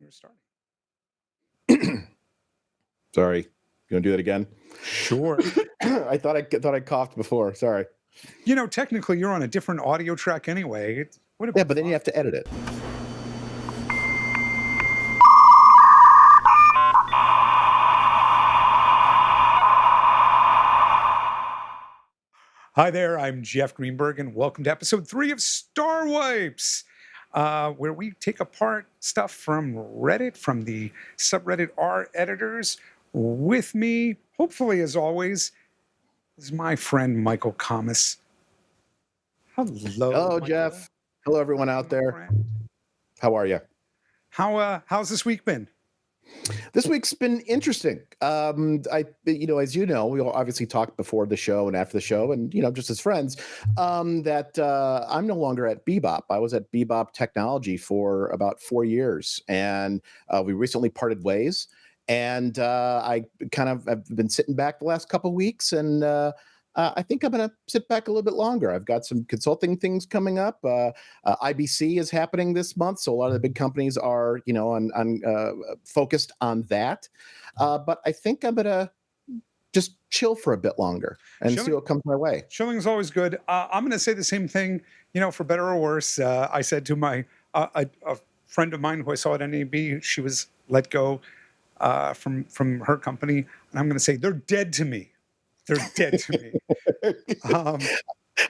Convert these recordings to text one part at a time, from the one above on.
We're starting. Sorry. You want to do that again? Sure. I thought I coughed before. Sorry. You know, technically, you're on a different audio track anyway. Yeah, but then you have to edit it. Hi there, I'm Jeff Greenberg, and welcome to episode 3 of Star Wipes, where we take apart stuff from Reddit, from the subreddit R editors. With me, hopefully as always, is my friend Michael Kammes. Hello, Jeff. Hello, everyone out there. Friend. How are you? How's this week been? This week's been interesting. As you know, we all obviously talked before the show and after the show, and just as friends, that I'm no longer at Bebop. I was at Bebop Technology for about 4 years, and we recently parted ways. And I kind of have been sitting back the last couple of weeks, and I think I'm going to sit back a little bit longer. I've got some consulting things coming up. IBC is happening this month, so a lot of the big companies are, focused on that. But I think I'm going to just chill for a bit longer and see what comes my way. Chilling is always good. I'm going to say the same thing, for better or worse. I said to my a friend of mine who I saw at NAB, she was let go from her company, and I'm going to say they're dead to me. They're dead to me.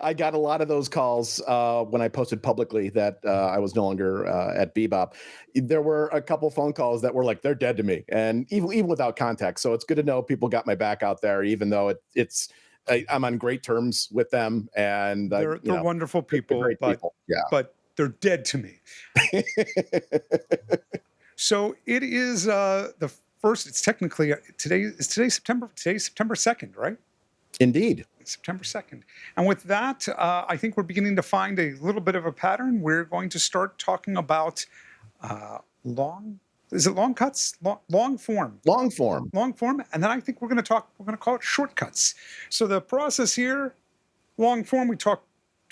I got a lot of those calls when I posted publicly that I was no longer at Bebop. There were a couple phone calls that were like, they're dead to me. And even without context. So it's good to know people got my back out there, even though I'm on great terms with them. And they're wonderful people, but they're dead to me. So it is the first. It's technically today's September 2nd, right? Indeed. September 2nd. And with that, I think we're beginning to find a little bit of a pattern. We're going to start talking about long cuts? Long form. Long form. And then I think we're going to call it shortcuts. So the process here, long form, we talk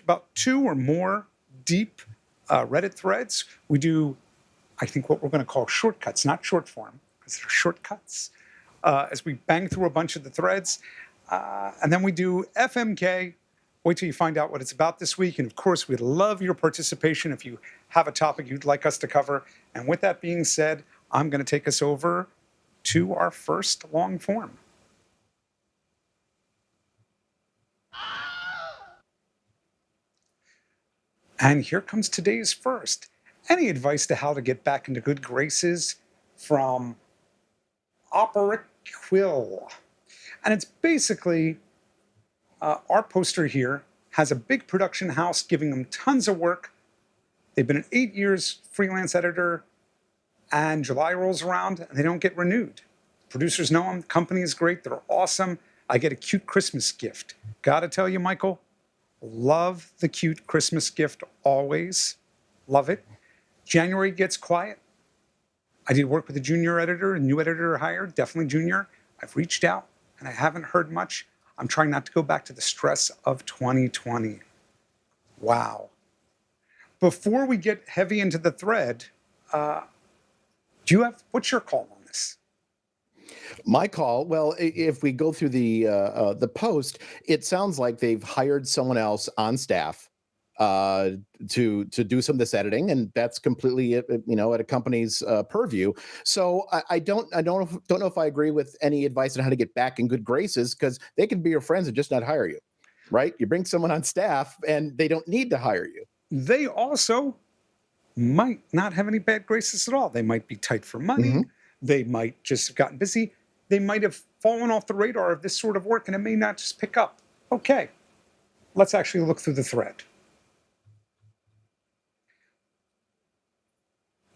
about 2 or more deep Reddit threads. We do, I think, what we're going to call shortcuts, not short form, because they're shortcuts, as we bang through a bunch of the threads. And then we do FMK. Wait till you find out what it's about this week. And of course, we'd love your participation if you have a topic you'd like us to cover. And with that being said, I'm going to take us over to our first long form. And here comes today's first. Any advice to how to get back into good graces from Opera Quill? And it's basically, our poster here has a big production house giving them tons of work. They've been 8 years freelance editor, and July rolls around and they don't get renewed. Producers know them, the company is great, they're awesome. I get a cute Christmas gift. Gotta tell you, Michael, love the cute Christmas gift always. Love it. January gets quiet. I did work with a junior editor, a new editor hired, definitely junior. I've reached out and I haven't heard much. I'm trying not to go back to the stress of 2020. Wow. Before we get heavy into the thread, what's your call on this? My call, well, if we go through the post, it sounds like they've hired someone else on staff to do some of this editing, and that's completely at a company's purview. So I don't know if I agree with any advice on how to get back in good graces, because they can be your friends and just not hire you, right? You bring someone on staff and they don't need to hire you. They also might not have any bad graces at all. They might be tight for money. Mm-hmm. They might just have gotten busy. They might have fallen off the radar of this sort of work, and it may not just pick up. Okay, let's actually look through the thread.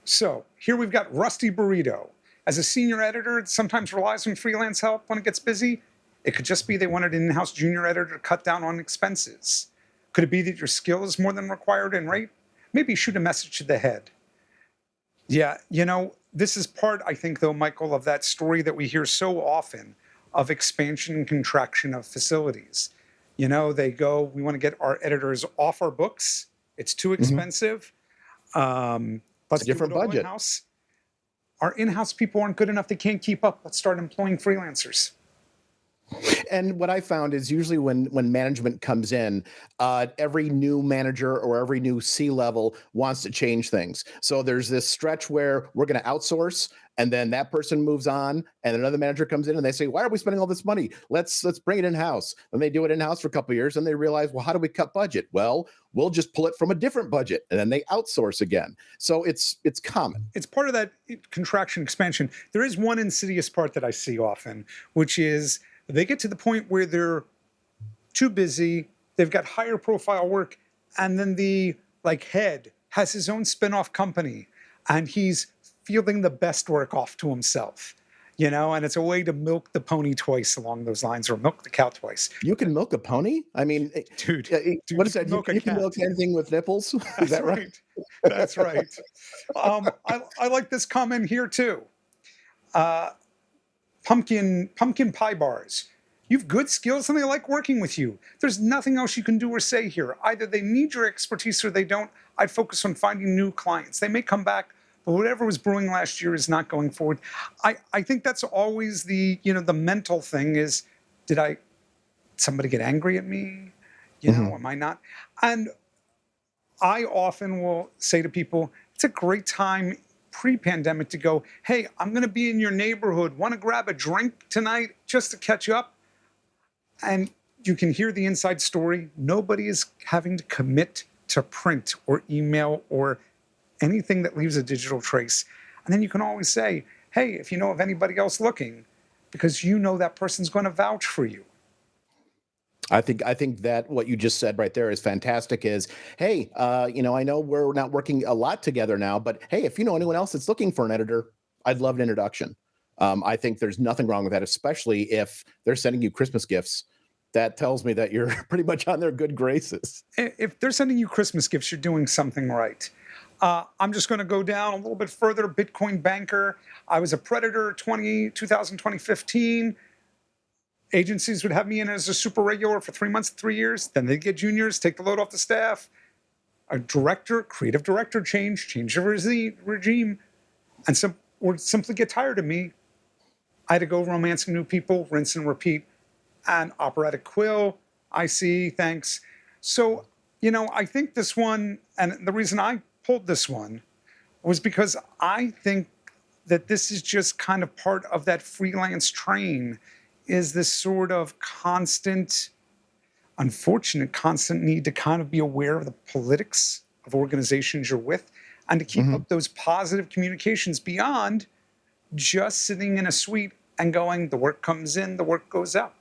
So here we've got Rusty Burrito. As a senior editor, it sometimes relies on freelance help when it gets busy. It could just be they wanted an in-house junior editor to cut down on expenses. Could it be that your skill is more than required in rate? Maybe shoot a message to the head. Yeah, this is part, I think, though, Michael, of that story that we hear so often of expansion and contraction of facilities. They go, we want to get our editors off our books. It's too expensive. It's a different budget. In-house. our in-house people aren't good enough. They can't keep up. Let's start employing freelancers. And what I found is usually when management comes in, every new manager or every new C-level wants to change things. So there's this stretch where we're going to outsource, and then that person moves on, and another manager comes in, and they say, "Why are we spending all this money? Let's bring it in house." And they do it in house for a couple of years, and they realize, well, how do we cut budget? Well, we'll just pull it from a different budget, and then they outsource again. So it's common. It's part of that contraction expansion. There is one insidious part that I see often, which is they get to the point where they're too busy, they've got higher profile work, and then the head has his own spin-off company, and he's fielding the best work off to himself. And it's a way to milk the pony twice along those lines, or milk the cow twice. You can milk a pony? I mean, dude, what is that? You can milk anything with nipples? Is that right? That's right. I like this comment here too. Pumpkin pie bars. You've good skills and they like working with you. There's nothing else you can do or say here. Either they need your expertise or they don't. I'd focus on finding new clients. They may come back, but whatever was brewing last year is not going forward. I think that's always the mental thing is, did somebody get angry at me? Am I not? And I often will say to people, it's a great time pre-pandemic to go, hey, I'm going to be in your neighborhood. Want to grab a drink tonight just to catch up? And you can hear the inside story. Nobody is having to commit to print or email or anything that leaves a digital trace. And then you can always say, hey, if you know of anybody else looking, because that person's going to vouch for you. I think that what you just said right there is fantastic. Is, hey, I know we're not working a lot together now, but hey, if you know anyone else that's looking for an editor, I'd love an introduction. I think there's nothing wrong with that, especially if they're sending you Christmas gifts. That tells me that you're pretty much on their good graces. If they're sending you Christmas gifts, you're doing something right. I'm just going to go down a little bit further. Bitcoin banker. I was a predator 2015. Agencies would have me in as a super regular for 3 months, 3 years. Then they'd get juniors, take the load off the staff. A creative director change the regime, and or simply get tired of me. I had to go romancing new people, rinse and repeat. And operatic quill, I see, thanks. So, I think this one, and the reason I pulled this one was because I think that this is just kind of part of that freelance train, is this sort of unfortunate constant need to kind of be aware of the politics of organizations you're with and to keep up those positive communications beyond just sitting in a suite and going, the work comes in, the work goes out.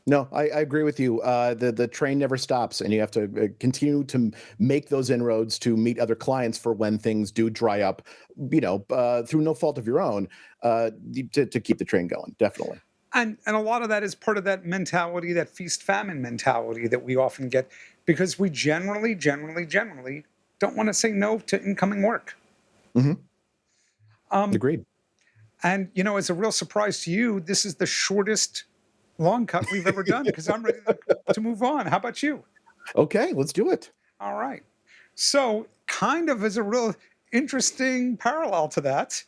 No, I agree with you. The train never stops, and you have to continue to make those inroads to meet other clients for when things do dry up, through no fault of your own, to keep the train going, definitely. And a lot of that is part of that mentality, that feast-famine mentality that we often get, because we generally don't want to say no to incoming work. Agreed. And, as a real surprise to you, this is the shortest long cut we've ever done, because I'm ready to move on. How about you? Okay, let's do it. All right. So kind of as a real interesting parallel to that,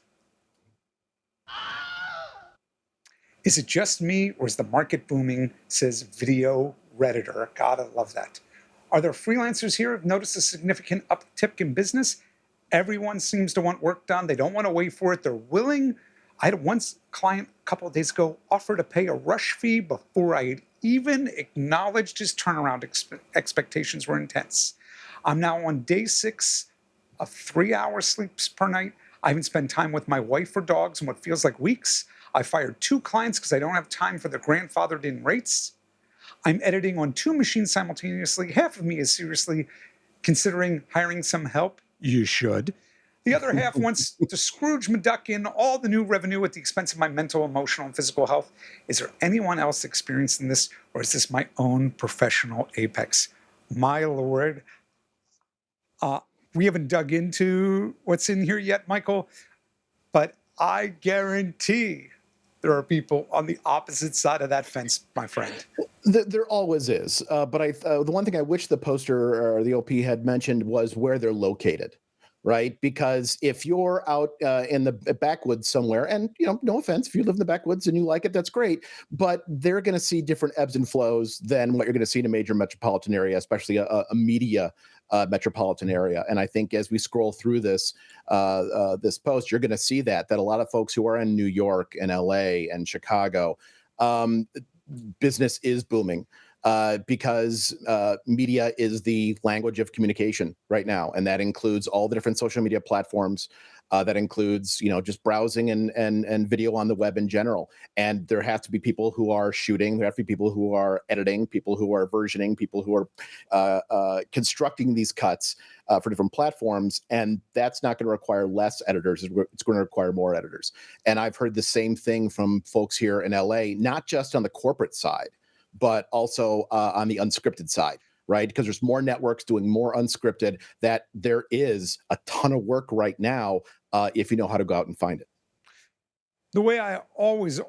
is it just me or is the market booming, says Video Redditor. God, I love that. Are there freelancers here who've noticed a significant uptick in business? Everyone seems to want work done. They don't want to wait for it. They're willing. I had one client a couple of days ago offer to pay a rush fee before I had even acknowledged his turnaround expectations were intense. I'm now on day 6 of 3-hour sleeps per night. I haven't spent time with my wife or dogs in what feels like weeks. I fired 2 clients because I don't have time for the grandfathered in rates. I'm editing on 2 machines simultaneously. Half of me is seriously considering hiring some help. You should. The other half wants to Scrooge McDuck in all the new revenue at the expense of my mental, emotional, and physical health. Is there anyone else experiencing this, or is this my own professional apex? My Lord. We haven't dug into what's in here yet, Michael, but I guarantee there are people on the opposite side of that fence, my friend. There always is. But the one thing I wish the poster or the OP had mentioned was where they're located. right? Because if you're out in the backwoods somewhere, and no offense, if you live in the backwoods and you like it, that's great. But they're going to see different ebbs and flows than what you're going to see in a major metropolitan area, especially a media metropolitan area. And I think as we scroll through this post, you're going to see that a lot of folks who are in New York and LA and Chicago, business is booming. Because media is the language of communication right now, and that includes all the different social media platforms. That includes, just browsing and video on the web in general. And there have to be people who are shooting. There have to be people who are editing, people who are versioning, people who are constructing these cuts for different platforms. And that's not going to require less editors. It's going to require more editors. And I've heard the same thing from folks here in LA, not just on the corporate side, but also on the unscripted side, right? Because there's more networks doing more unscripted, that there is a ton of work right now if you know how to go out and find it. The way I always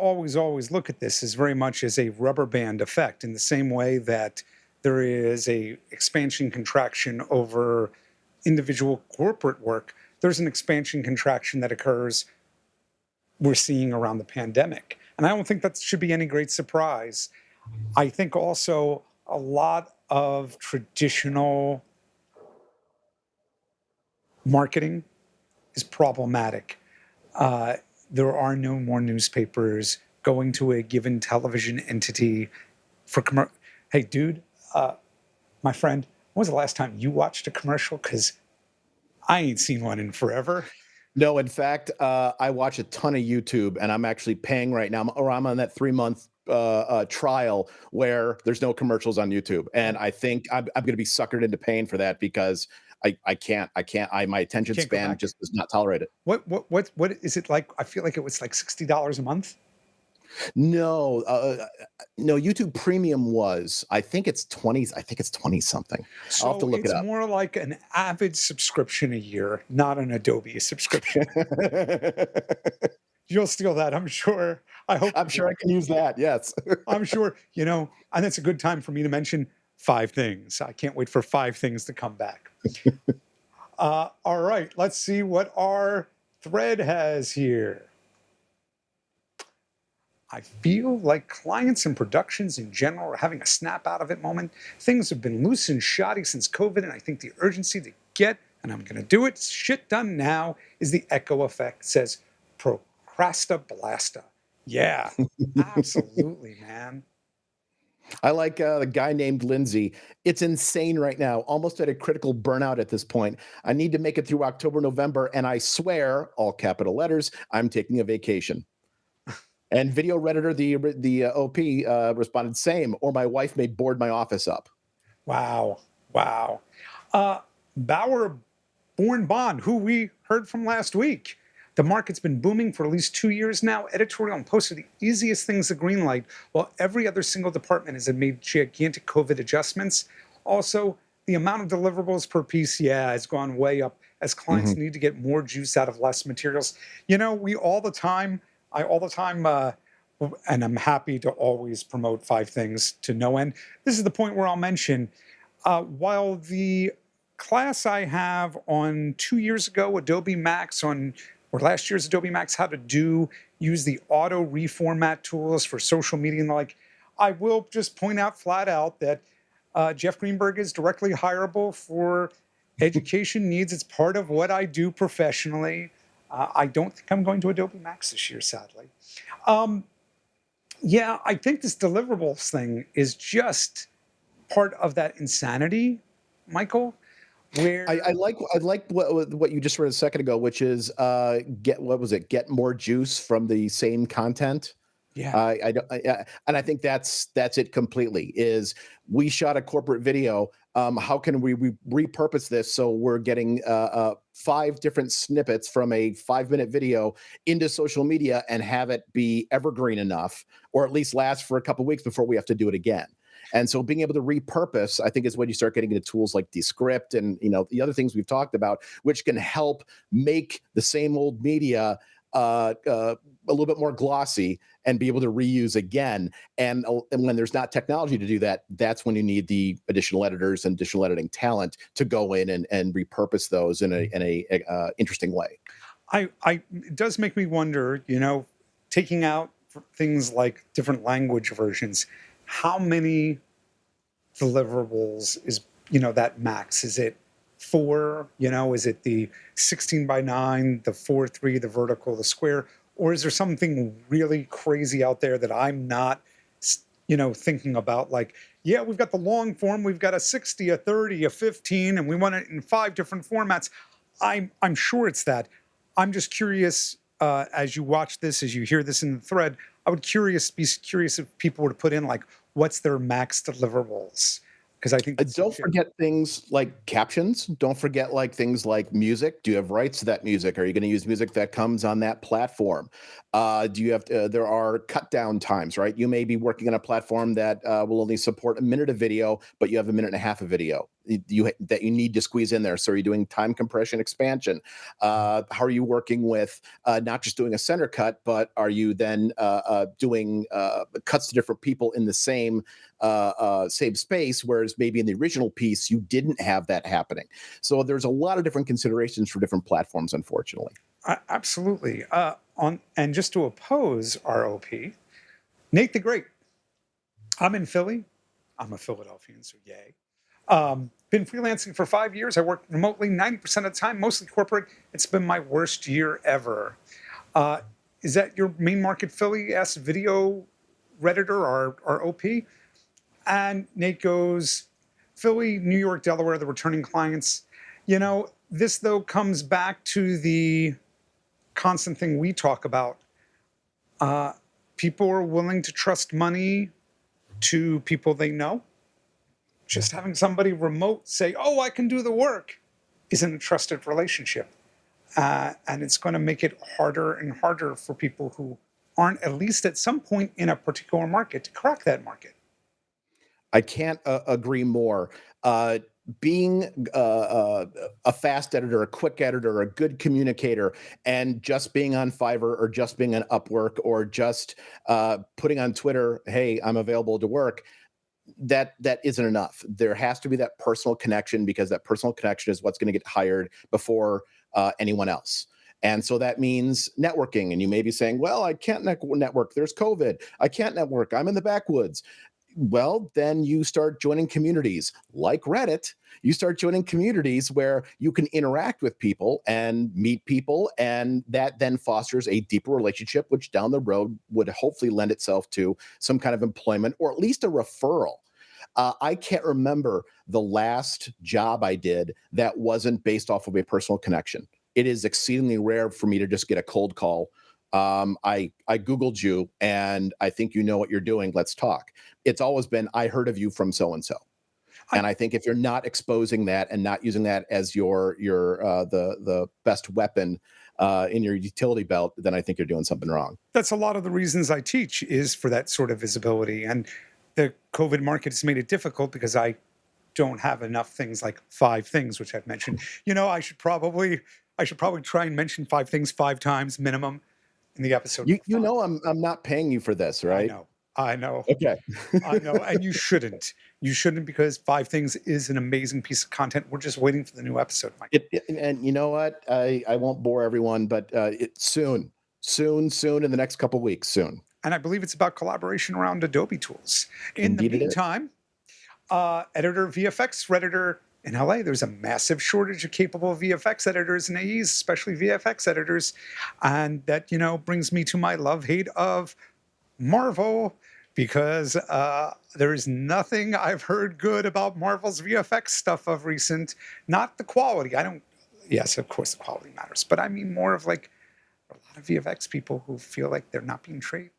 look at this is very much as a rubber band effect, in the same way that there is a expansion contraction over individual corporate work. There's an expansion contraction that occurs we're seeing around the pandemic. And I don't think that should be any great surprise. I think also a lot of traditional marketing is problematic. There are no more newspapers going to a given television entity for commercial. Hey, dude, my friend, when was the last time you watched a commercial? Because I ain't seen one in forever. No, in fact, I watch a ton of YouTube, and I'm actually paying right now, or I'm on that 3-month trial where there's no commercials on YouTube. And I think I'm going to be suckered into paying for that, because I can't, my attention span just does not tolerate it. What is it like? I feel like it was like $60 a month. No, YouTube Premium I think it's 20 something. So I'll have to look it up. It's more like an Avid subscription a year, not an Adobe subscription. You'll steal that, I'm sure. I'm sure I can use that. Yes. I'm sure, and it's a good time for me to mention 5 things. I can't wait for 5 things to come back. All right, let's see what our thread has here. I feel like clients and productions in general are having a snap out of it moment. Things have been loose and shoddy since COVID, and I think the urgency to get, and I'm going to do it, shit done now, is the echo effect, says Procrasta Blasta. Yeah, absolutely, man. I like the guy named Lindsay. It's insane right now, almost at a critical burnout at this point. I need to make it through October, November, and I swear, all capital letters, I'm taking a vacation. And Video Redditor, the OP, responded, same, or my wife may board my office up. Wow. Bauer Born Bond, who we heard from last week. The market's been booming for at least 2 years now. Editorial and post are the easiest things to greenlight, while every other single department has made gigantic COVID adjustments. Also, the amount of deliverables per piece, has gone way up as clients need to get more juice out of less materials. We all the time, and I'm happy to always promote 5 things to no end. This is the point where I'll mention, while the class I have on 2 years ago, Adobe Max or last year's Adobe Max, how to use the auto reformat tools for social media and the like, I will just point out flat out that Jeff Greenberg is directly hireable for education needs. It's part of what I do professionally. I don't think I'm going to Adobe Max this year, sadly. I think this deliverables thing is just part of that insanity, Michael. Where I like what you just read a second ago, which is get more juice from the same content. Yeah, and I think that's it completely. Is we shot a corporate video. How can we repurpose this so we're getting 5 different snippets from a 5-minute video into social media and have it be evergreen enough, or at least last for a couple of weeks before we have to do it again. And so being able to repurpose, I think, is when you start getting into tools like Descript and the other things we've talked about, which can help make the same old media a little bit more glossy and be able to reuse again. And when there's not technology to do that, that's when you need the additional editors and additional editing talent to go in and repurpose those in a interesting way. It does make me wonder, taking out things like different language versions, how many deliverables is, that max? Is it 4? Is it the 16:9, the 4:3, the vertical, the square? Or is there something really crazy out there that I'm not, thinking about? Like, yeah, we've got the long form, we've got a 60, a 30, a 15, and we want it in 5 different formats. I'm sure it's that. I'm just curious, as you watch this, as you hear this in the thread, I would be curious if people were to put in like, what's their max deliverables? Because I think Don't forget things like captions. Don't forget like things like music. Do you have rights to that music? Are you going to use music that comes on that platform? Do you have there are cut down times, right? You may be working on a platform that will only support a minute of video, but you have a minute and a half of video that you need to squeeze in there. So are you doing time compression expansion? How are you working with not just doing a center cut, but are you then doing cuts to different people in the same space, whereas maybe in the original piece you didn't have that happening. So there's a lot of different considerations for different platforms, unfortunately. Absolutely. And just to oppose ROP, Nate the Great. I'm in Philly. I'm a Philadelphian, so yay. Been freelancing for 5 years. I work remotely 90% of the time, mostly corporate. It's been my worst year ever. Is that your main market, Philly? Asks Video Redditor, our OP. And Nate goes, Philly, New York, Delaware, the returning clients. This, though, comes back to the constant thing we talk about. People are willing to trust money to people they know. Just having somebody remote say, oh, I can do the work, isn't a trusted relationship. And it's going to make it harder and harder for people who aren't, at least at some point in a particular market, to crack that market. I can't agree more. Being a fast editor, a quick editor, a good communicator, and just being on Fiverr or just being on Upwork or just putting on Twitter, hey, I'm available to work, that isn't enough. There has to be that personal connection, because that personal connection is what's going to get hired before anyone else. And so that means networking. And you may be saying, well, I can't network. There's COVID. I can't network. I'm in the backwoods. Well, then you start joining communities like Reddit. You start joining communities where you can interact with people and meet people, and that then fosters a deeper relationship, which down the road would hopefully lend itself to some kind of employment or at least a referral. I can't remember the last job I did that wasn't based off of a personal connection. It is exceedingly rare for me to just get a cold call. I Googled you and I think you know what you're doing. Let's talk. It's always been, I heard of you from so-and-so. And I think if you're not exposing that and not using that as your the best weapon in your utility belt, then I think you're doing something wrong. That's a lot of the reasons I teach, is for that sort of visibility. And the COVID market has made it difficult because I don't have enough things like 5 things, which I've mentioned. I should probably try and mention 5 things 5 times minimum in the episode. I'm not paying you for this, right? I know. Okay. I know. And you shouldn't. You shouldn't, because 5 things is an amazing piece of content. We're just waiting for the new episode, Mike. And you know what? I won't bore everyone, but soon in the next couple weeks, soon. And I believe it's about collaboration around Adobe tools. In Indeed the meantime, editor VFX, Redditor in LA, there's a massive shortage of capable VFX editors and AEs, especially VFX editors. And that, brings me to my love-hate of Marvel, because there is nothing I've heard good about Marvel's VFX stuff of recent. Not the quality. Yes, of course the quality matters, but I mean more of like a lot of VFX people who feel like they're not being treated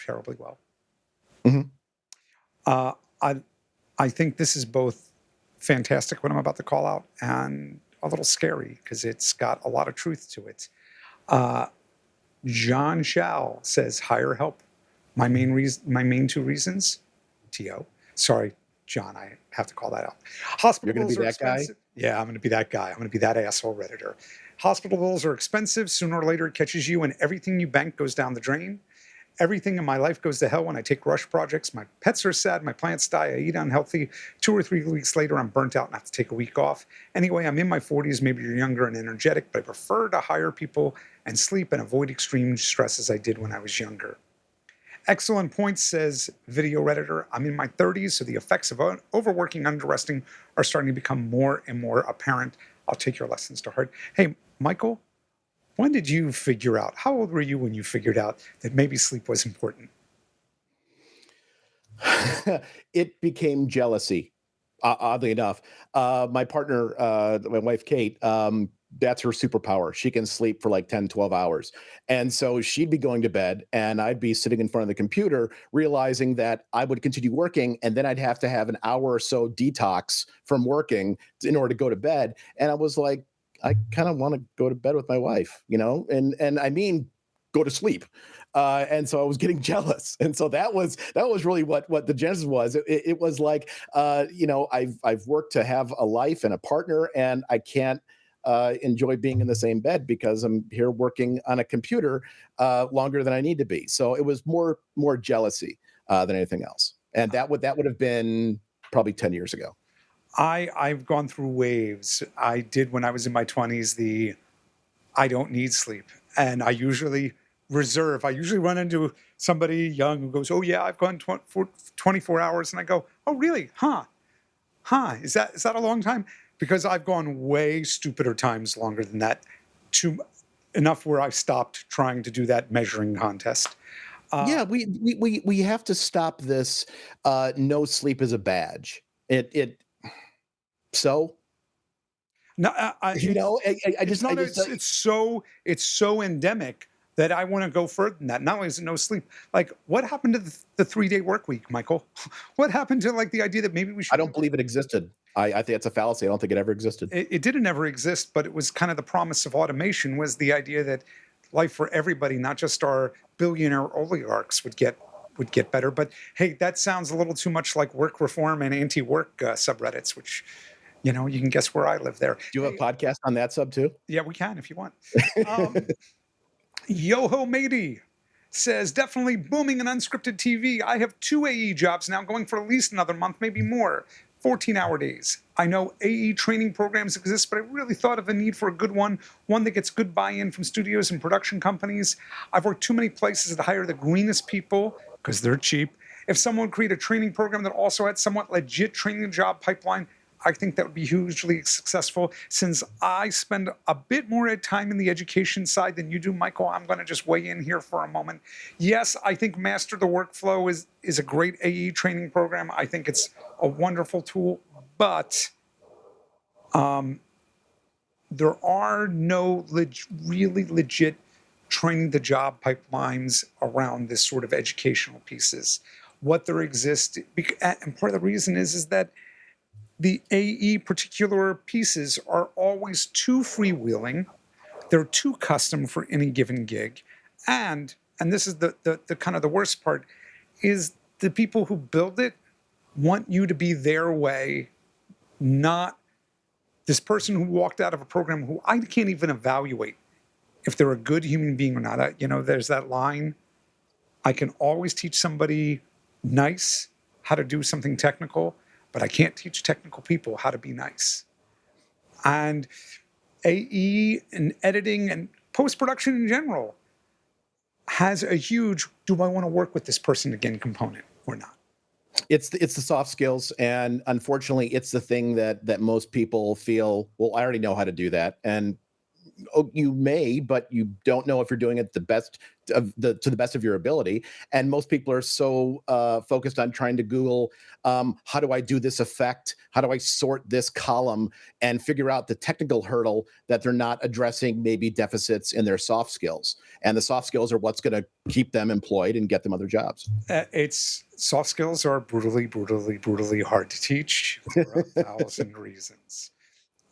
terribly well. Mm-hmm. I think this is both fantastic, what I'm about to call out, and a little scary, because it's got a lot of truth to it. John Shao says, hire help. My main 2 reasons, TO. Sorry, John, I have to call that out. Hospitals You're going to be that expensive. guy? Yeah, I'm going to be that guy. I'm going to be that asshole Redditor. Hospital bills are expensive. Sooner or later, it catches you, and everything you bank goes down the drain. Everything in my life goes to hell when I take rush projects. My pets are sad. My plants die. I eat unhealthy. 2 or 3 weeks later, I'm burnt out and have to take a week off. Anyway, I'm in my 40s. Maybe you're younger and energetic, but I prefer to hire people and sleep and avoid extreme stress as I did when I was younger. Excellent point, says Video Redditor. I'm in my 30s, so the effects of overworking, underresting are starting to become more and more apparent. I'll take your lessons to heart. Hey, Michael, when did you figure out, how old were you when you figured out that maybe sleep was important? It became jealousy, oddly enough. My partner, my wife, Kate, that's her superpower. She can sleep for like 10, 12 hours. And so she'd be going to bed and I'd be sitting in front of the computer realizing that I would continue working and then I'd have to have an hour or so detox from working in order to go to bed. And I was like, I kind of want to go to bed with my wife, and I mean, go to sleep. And so I was getting jealous, and so that was really what the genesis was. It was like, I've worked to have a life and a partner, and I can't enjoy being in the same bed because I'm here working on a computer longer than I need to be. So it was more jealousy than anything else, and that would have been probably 10 years ago. I've gone through waves. I did when I was in my 20s, I don't need sleep. And I usually reserve. I usually run into somebody young who goes, "Oh yeah, I've gone 24 hours." And I go, "Oh really? Huh. Huh. Is that a long time?" Because I've gone way stupider times longer than that, to enough where I stopped trying to do that measuring contest. Uh, Yeah, we have to stop this. No sleep is a badge. It so no, I it's just I not. just It's so endemic that I want to go further than that. Not only is it no sleep, like what happened to the 3-day work week, Michael? What happened to like the idea that maybe we I should? don't believe it existed. I think it's a fallacy. I don't think it ever existed. It didn't ever exist, but it was kind of the promise of automation. Was the idea that life for everybody, not just our billionaire oligarchs, would get better. But hey, that sounds a little too much like work reform and anti-work subreddits, which you can guess where I live there. Do you have Hey, a podcast on that sub too? yeah, we can if you want. Um, Yoho Matey says, definitely booming in unscripted TV. I have 2 AE jobs now going for at least another month, maybe more. 14-hour days. I know AE training programs exist, but I really thought of a need for a good one that gets good buy-in from studios and production companies. I've worked too many places that hire the greenest people because they're cheap. If someone would create a training program that also had somewhat legit training job pipeline, I think that would be hugely successful. Since I spend a bit more time in the education side than you do, Michael, I'm going to just weigh in here for a moment. Yes, I think Master the Workflow is a great AE training program. I think it's a wonderful tool, but there are no really legit training the job pipelines around this sort of educational pieces. What there exists, and part of the reason is that the AE particular pieces are always too freewheeling. They're too custom for any given gig. And this is the kind of the worst part, is the people who build it want you to be their way, not this person who walked out of a program who I can't even evaluate if they're a good human being or not. There's that line, I can always teach somebody nice how to do something technical, but I can't teach technical people how to be nice. And AE and editing and post production in general has a huge do I want to work with this person again component or not? It's the soft skills, and unfortunately, it's the thing that most people feel. Well, I already know how to do that, and you may, but you don't know if you're doing it to the best of your ability. And most people are so focused on trying to Google, how do I do this effect? How do I sort this column and figure out the technical hurdle that they're not addressing maybe deficits in their soft skills. And the soft skills are what's going to keep them employed and get them other jobs. It's soft skills are brutally, brutally, brutally hard to teach for 1,000 reasons.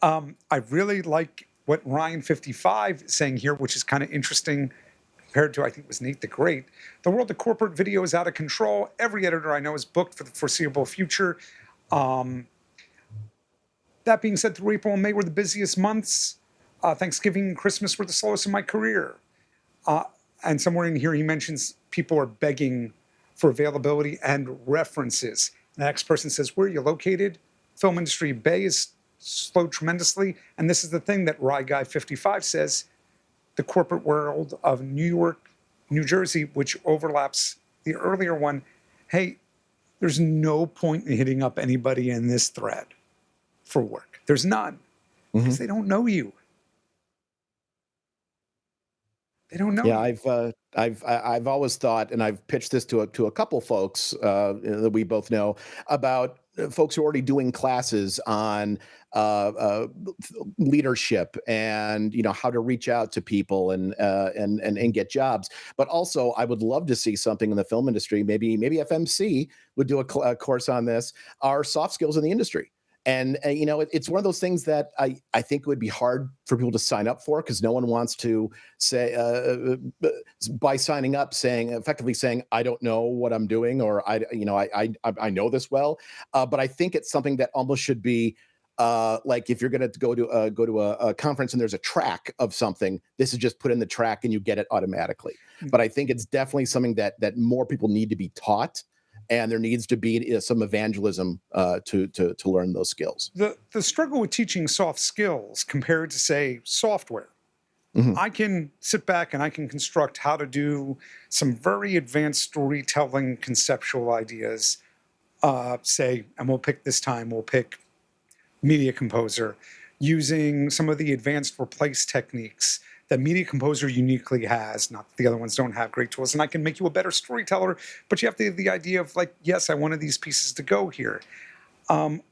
I really like what Ryan55 is saying here, which is kind of interesting compared to, I think it was Nate the Great. The world of corporate video is out of control. Every editor I know is booked for the foreseeable future. That being said, through April and May were the busiest months. Thanksgiving and Christmas were the slowest in my career. And somewhere in here, he mentions people are begging for availability and references. The next person says, where are you located? Film industry Bay is slowed tremendously. And this is the thing that Rye Guy 55 says, the corporate world of New York, New Jersey, which overlaps the earlier one. Hey, there's no point in hitting up anybody in this thread for work. There's none, because they don't know you. They don't know. Yeah, you. I've always thought, and I've pitched this to a couple folks that we both know about folks who are already doing classes on leadership and how to reach out to people and get jobs. But also, I would love to see something in the film industry. Maybe FMC would do a course on this. Our soft skills in the industry. And it's one of those things that I think would be hard for people to sign up for, because no one wants to say by signing up effectively saying I don't know what I'm doing, or I know this well. But I think it's something that almost should be like, if you're going to go to a conference and there's a track of something, this is just put in the track and you get it automatically. But I think it's definitely something that more people need to be taught. And there needs to be some evangelism to learn those skills. The struggle with teaching soft skills compared to, say, software. I can sit back and I can construct how to do some very advanced storytelling conceptual ideas, and we'll pick Media Composer, using some of the advanced replace techniques that Media Composer uniquely has. Not that the other ones don't have great tools, and I can make you a better storyteller, but you have the idea of, like, yes, I wanted these pieces to go here.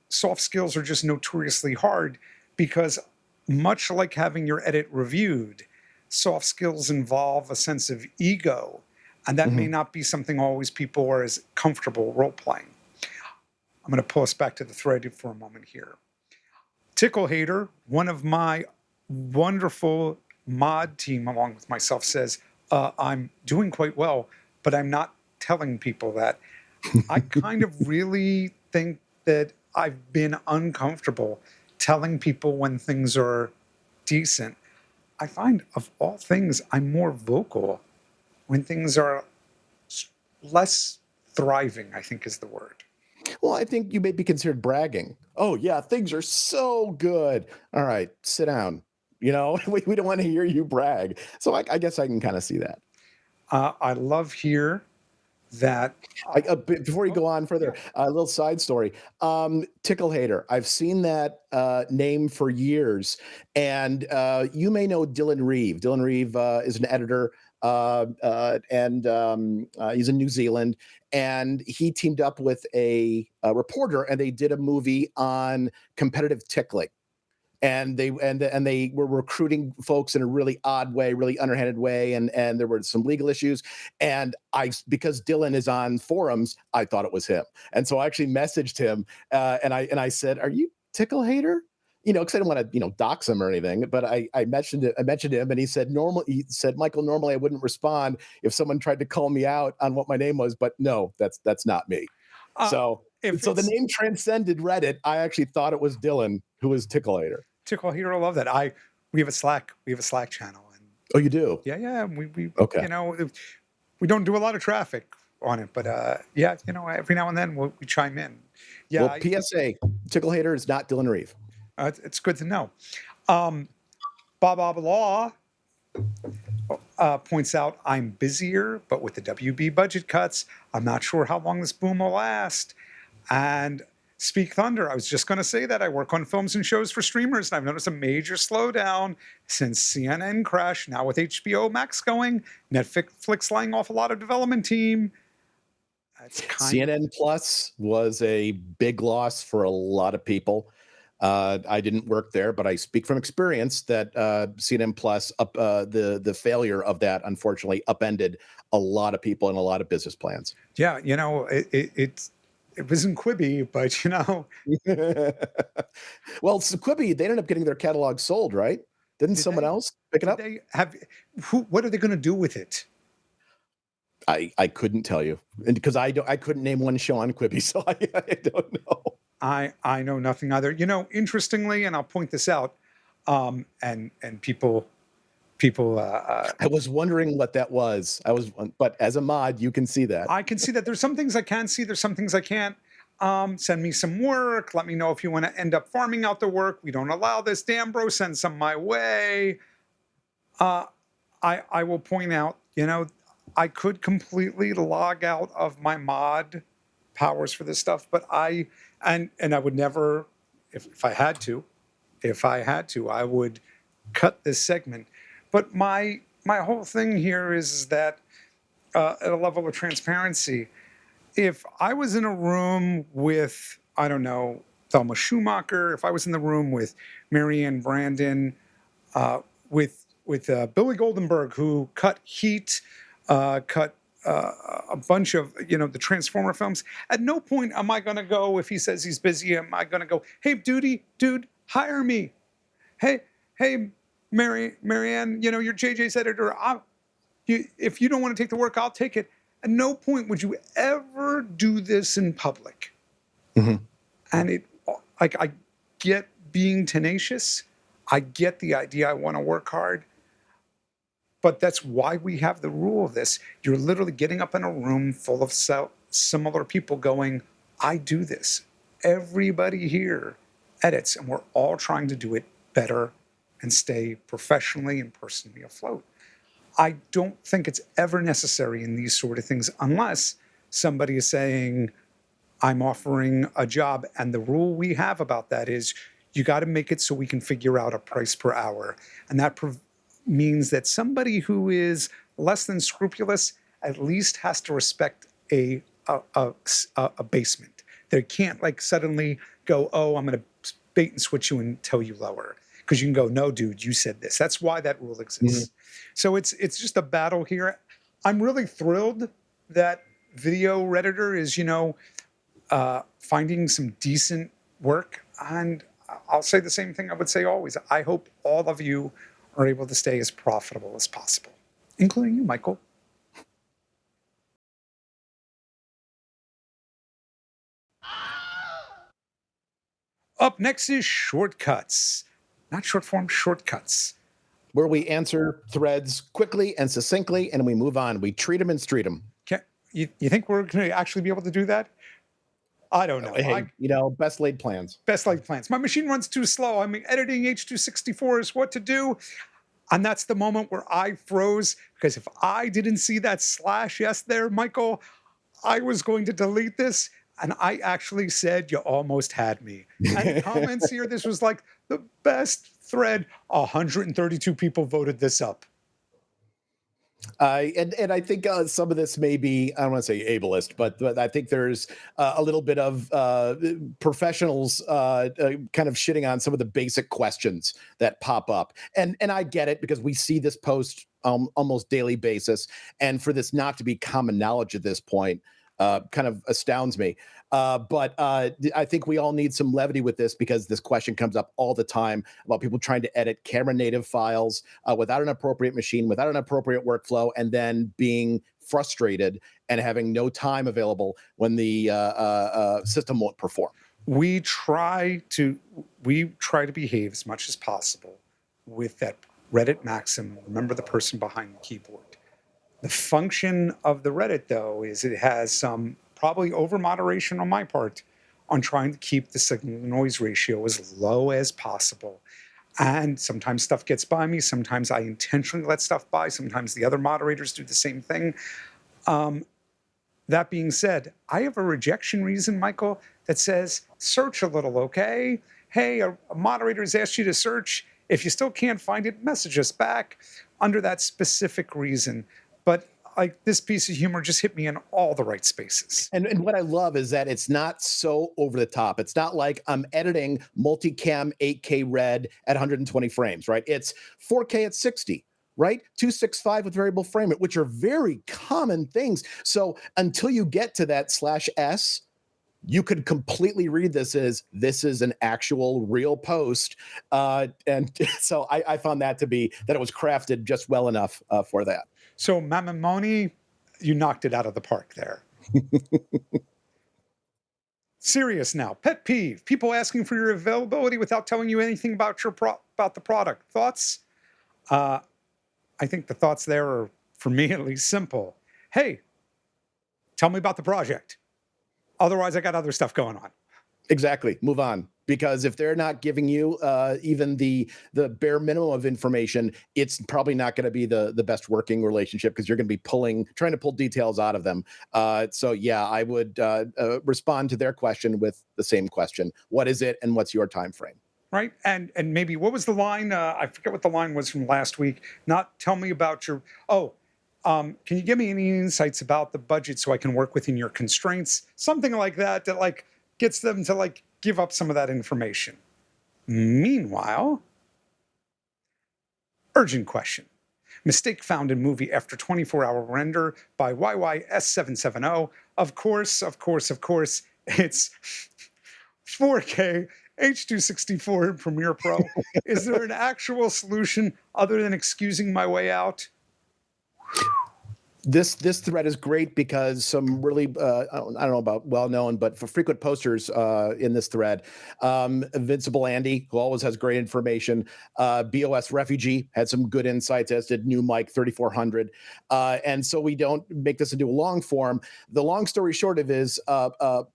Soft skills are just notoriously hard, because much like having your edit reviewed, soft skills involve a sense of ego, and that may not be something always people are as comfortable role-playing. I'm going to pull us back to the thread for a moment here. Tickle Hater, one of my wonderful mod team along with myself, says, I'm doing quite well, but I'm not telling people that. I kind of really think that I've been uncomfortable telling people when things are decent. I find, of all things, I'm more vocal when things are less thriving, I think is the word. Well, I think you may be considered bragging. Oh, yeah, things are so good. All right, sit down. We don't want to hear you brag. So I guess I can kind of see that. I love here that... before you go on further, a little side story. Tickle Hater. I've seen that name for years. And you may know Dylan Reeve. Dylan Reeve is an editor, and he's in New Zealand. And he teamed up with a reporter, and they did a movie on competitive tickling. And they were recruiting folks in a really odd way, really underhanded way, and there were some legal issues. And because Dylan is on forums, I thought it was him, and so I actually messaged him, and I said, "Are you Tickle Hater?" Because I didn't want to dox him or anything, but I mentioned him, and he said, Michael, normally I wouldn't respond if someone tried to call me out on what my name was, but no, that's not me. So the name transcended Reddit. I actually thought it was Dylan who was Tickle Hater. Tickle Hater, I love that. We have a Slack channel. And oh, you do? Yeah. We okay. We don't do a lot of traffic on it, but every now and then we chime in. Yeah. Well, PSA, Tickle Hater is not Dylan Reeve. It's good to know. Bob Law points out, I'm busier, but with the WB budget cuts, I'm not sure how long this boom will last. And Speak Thunder, I was just going to say that I work on films and shows for streamers, and I've noticed a major slowdown since CNN crashed. Now with HBO Max going, Netflix laying off a lot of development team. CNN Plus was a big loss for a lot of people. I didn't work there, but I speak from experience that CNN Plus, the failure of that, unfortunately, upended a lot of people and a lot of business plans. Yeah, it was in Quibi, but Well, so Quibi, they ended up getting their catalog sold, right? Didn't someone else pick it up? What are they going to do with it? I couldn't tell you, and because I couldn't name one show on Quibi, so I don't know. I know nothing either. You know, interestingly, and I'll point this out, and people I was wondering what that was. But as a mod, you can see that. I can see that there's some things I can see, there's some things I can't. Send me some work. Let me know if you want to end up farming out the work. We don't allow this. Damn, bro, send some my way. I will point out, you know, I could completely log out of my mod powers for this stuff, but and I would never, if I had to, I would cut this segment. But my whole thing here is that at a level of transparency, if I was in a room with, I don't know, Thelma Schumacher, if I was in the room with Marianne Brandon, with Billy Goldenberg, who cut Heat, cut a bunch of, you know, the Transformer films, at no point am I going to go, if he says he's busy, am I going to go, hey, dude, hire me. Hey, Marianne, you know, you're JJ's editor. If you don't want to take the work, I'll take it. At no point would you ever do this in public. Mm-hmm. And I get being tenacious. I get the idea I want to work hard. But that's why we have the rule of this. You're literally getting up in a room full of similar people going, I do this. Everybody here edits, and we're all trying to do it better and stay professionally and personally afloat. I don't think it's ever necessary in these sort of things unless somebody is saying, I'm offering a job. And the rule we have about that is you got to make it so we can figure out a price per hour. And that means that somebody who is less than scrupulous at least has to respect a basement. They can't like suddenly go, oh, I'm going to bait and switch you and tell you lower. Because you can go, no, dude, you said this. That's why that rule exists. Mm-hmm. So it's just a battle here. I'm really thrilled that Video Redditor is, you know, finding some decent work. And I'll say the same thing I would say always. I hope all of you are able to stay as profitable as possible, including you, Michael. Up next is Shortcuts. Not short form, Shortcuts. Where we answer threads quickly and succinctly, and we move on. We treat them and street them. You think we're going to actually be able to do that? I don't know. Hey, you know, best laid plans. Best laid plans. My machine runs too slow. I mean, editing H.264 is what to do. And that's the moment where I froze, because if I didn't see that /s there, Michael, I was going to delete this. And I actually said, you almost had me. And comments here, this was like the best thread. 132 people voted this up. And I think some of this may be, I don't want to say ableist, but I think there's a little bit of professionals kind of shitting on some of the basic questions that pop up. And I get it, because we see this post almost daily basis. And for this not to be common knowledge at this point kind of astounds me. But I think we all need some levity with this, because this question comes up all the time about people trying to edit camera native files without an appropriate machine, without an appropriate workflow, and then being frustrated and having no time available when the system won't perform. We try to behave as much as possible with that Reddit maxim, remember the person behind the keyboard. The function of the Reddit, though, is it has some probably over moderation on my part on trying to keep the signal to noise ratio as low as possible. And sometimes stuff gets by me. Sometimes I intentionally let stuff by. Sometimes the other moderators do the same thing. That being said, I have a rejection reason, Michael, that says search a little, okay? Hey, a moderator's asked you to search. If you still can't find it, message us back under that specific reason. But like, this piece of humor just hit me in all the right spaces. And what I love is that it's not so over the top. It's not like I'm editing multicam 8K red at 120 frames, right? It's 4K at 60, right? 265 with variable frame rate, which are very common things. So until you get to that /s, you could completely read this as this is an actual real post. And so I found that to be that it was crafted just well enough for that. So Mamamoni, you knocked it out of the park there. Serious now. Pet peeve. People asking for your availability without telling you anything about about the product. Thoughts? Uh, I think the thoughts there are, for me at least, simple. Hey, tell me about the project. Otherwise, I got other stuff going on. Exactly. Move on. Because if they're not giving you even the bare minimum of information, it's probably not going to be the best working relationship, because you're going to be trying to pull details out of them. So yeah, I would respond to their question with the same question: what is it, and what's your time frame? Right. And maybe what was the line? I forget what the line was from last week. Not tell me about your, can you give me any insights about the budget so I can work within your constraints? Something like that, that like gets them to like give up some of that information. Meanwhile, urgent question. Mistake found in movie after 24-hour render by YYS770. Of course, it's 4K H264 in Premiere Pro. Is there an actual solution other than excusing my way out? This thread is great because some really I don't know about well-known, but for frequent posters in this thread, Invincible Andy, who always has great information, BOS Refugee had some good insights, as did New Mike 3400, and so we don't make this into a long form. The long story short of it is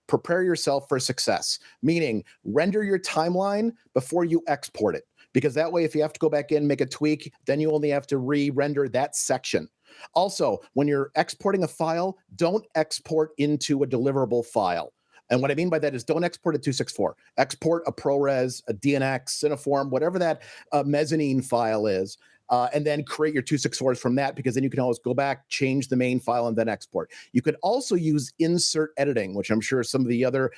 prepare yourself for success, meaning render your timeline before you export it, because that way if you have to go back in, make a tweak, then you only have to re-render that section. Also, when you're exporting a file, don't export into a deliverable file. And what I mean by that is don't export a 264. Export a ProRes, a DNX, Cineform, whatever that mezzanine file is, and then create your 264s from that, because then you can always go back, change the main file, and then export. You could also use insert editing, which I'm sure some of the other,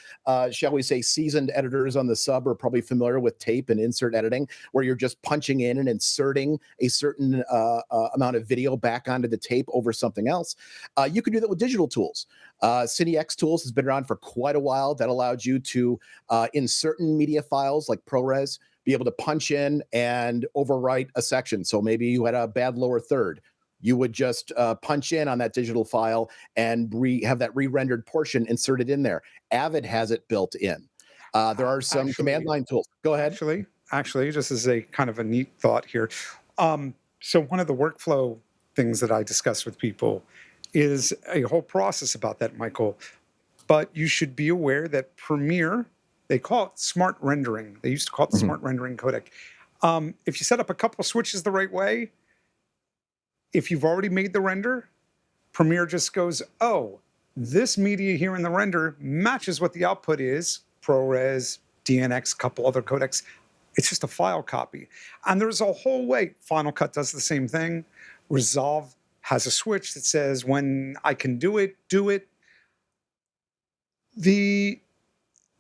shall we say, seasoned editors on the sub are probably familiar with tape and insert editing, where you're just punching in and inserting a certain amount of video back onto the tape over something else. You can do that with digital tools. CineX Tools has been around for quite a while. That allowed you to, in certain media files like ProRes, be able to punch in and overwrite a section. So maybe you had a bad lower third. You would just punch in on that digital file and have that re-rendered portion inserted in there. Avid has it built in. There are some command line tools. Go ahead. Actually, just as a kind of a neat thought here. So one of the workflow things that I discuss with people is a whole process about that, Michael. But you should be aware that Premiere, they call it smart rendering. They used to call it the smart rendering codec. If you set up a couple switches the right way, if you've already made the render, Premiere just goes, oh, this media here in the render matches what the output is, ProRes, DNX, couple other codecs. It's just a file copy. And there's a whole way. Final Cut does the same thing. Resolve has a switch that says when I can do it, do it. The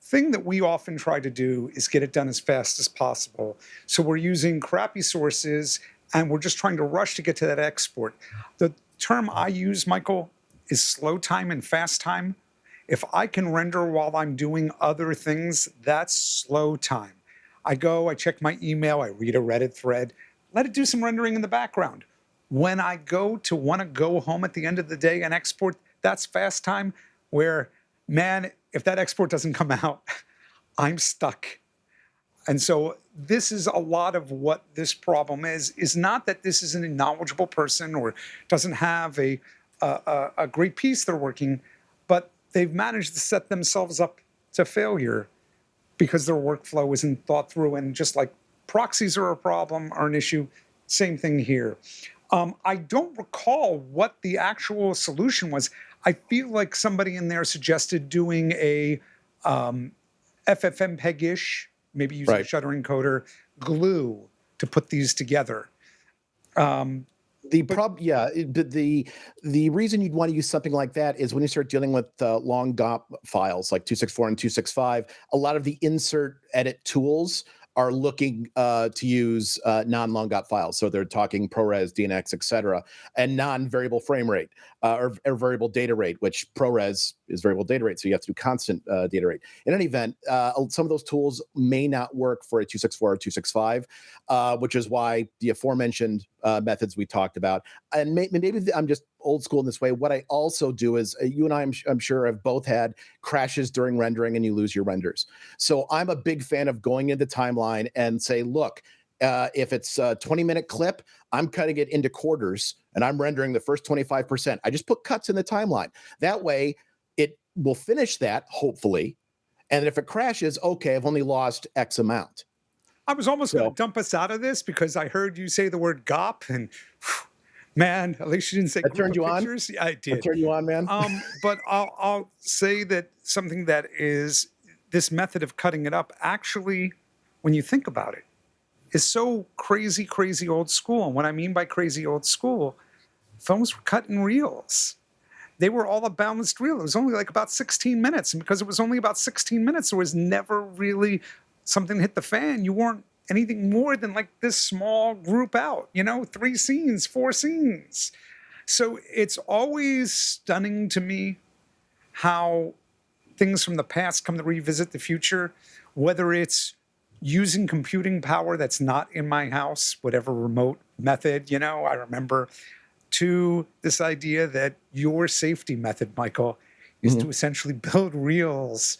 thing that we often try to do is get it done as fast as possible. So we're using crappy sources and we're just trying to rush to get to that export. The term I use, Michael, is slow time and fast time. If I can render while I'm doing other things, that's slow time. I go, I check my email, I read a Reddit thread, let it do some rendering in the background. When I go to want to go home at the end of the day and export, that's fast time, where, man, if that export doesn't come out, I'm stuck. And so this is a lot of what this problem is not that this isn't a knowledgeable person or doesn't have a great piece they're working, but they've managed to set themselves up to failure because their workflow isn't thought through. And just like proxies are a problem, are an issue, same thing here. I don't recall what the actual solution was. I feel like somebody in there suggested doing a FFmpeg-ish, maybe using a shutter encoder, glue to put these together. The reason you'd want to use something like that is when you start dealing with long GOP files like 264 and 265, a lot of the insert edit tools are looking to use non-long GOP files. So they're talking ProRes, DNX, et cetera, and non-variable frame rate or variable data rate, which ProRes is variable data rate, so you have to do constant data rate. In any event, some of those tools may not work for a 264 or 265, which is why the aforementioned methods we talked about. And maybe I'm just old school in this way. What I also do is, you and I, I'm sure, have both had crashes during rendering and you lose your renders. So I'm a big fan of going into timeline and say, look, if it's a 20-minute clip, I'm cutting it into quarters and I'm rendering the first 25%. I just put cuts in the timeline. That way it will finish that, hopefully. And if it crashes, okay, I've only lost X amount. I was almost going to dump us out of this because I heard you say the word GOP, and man, at least you didn't say that turned you pictures. on. Yeah, I did. That turned you on, man. But I'll say that something that is this method of cutting it up, actually, when you think about it, is so crazy, crazy old school. And what I mean by crazy old school, films were cut in reels. They were all a balanced reel. It was only like about 16 minutes. And because it was only about 16 minutes, there was never really something hit the fan. You weren't anything more than like this small group out, 3 scenes, 4 scenes. So it's always stunning to me how things from the past come to revisit the future, whether it's using computing power that's not in my house, whatever remote method, I remember, to this idea that your safety method, Michael, is to essentially build reels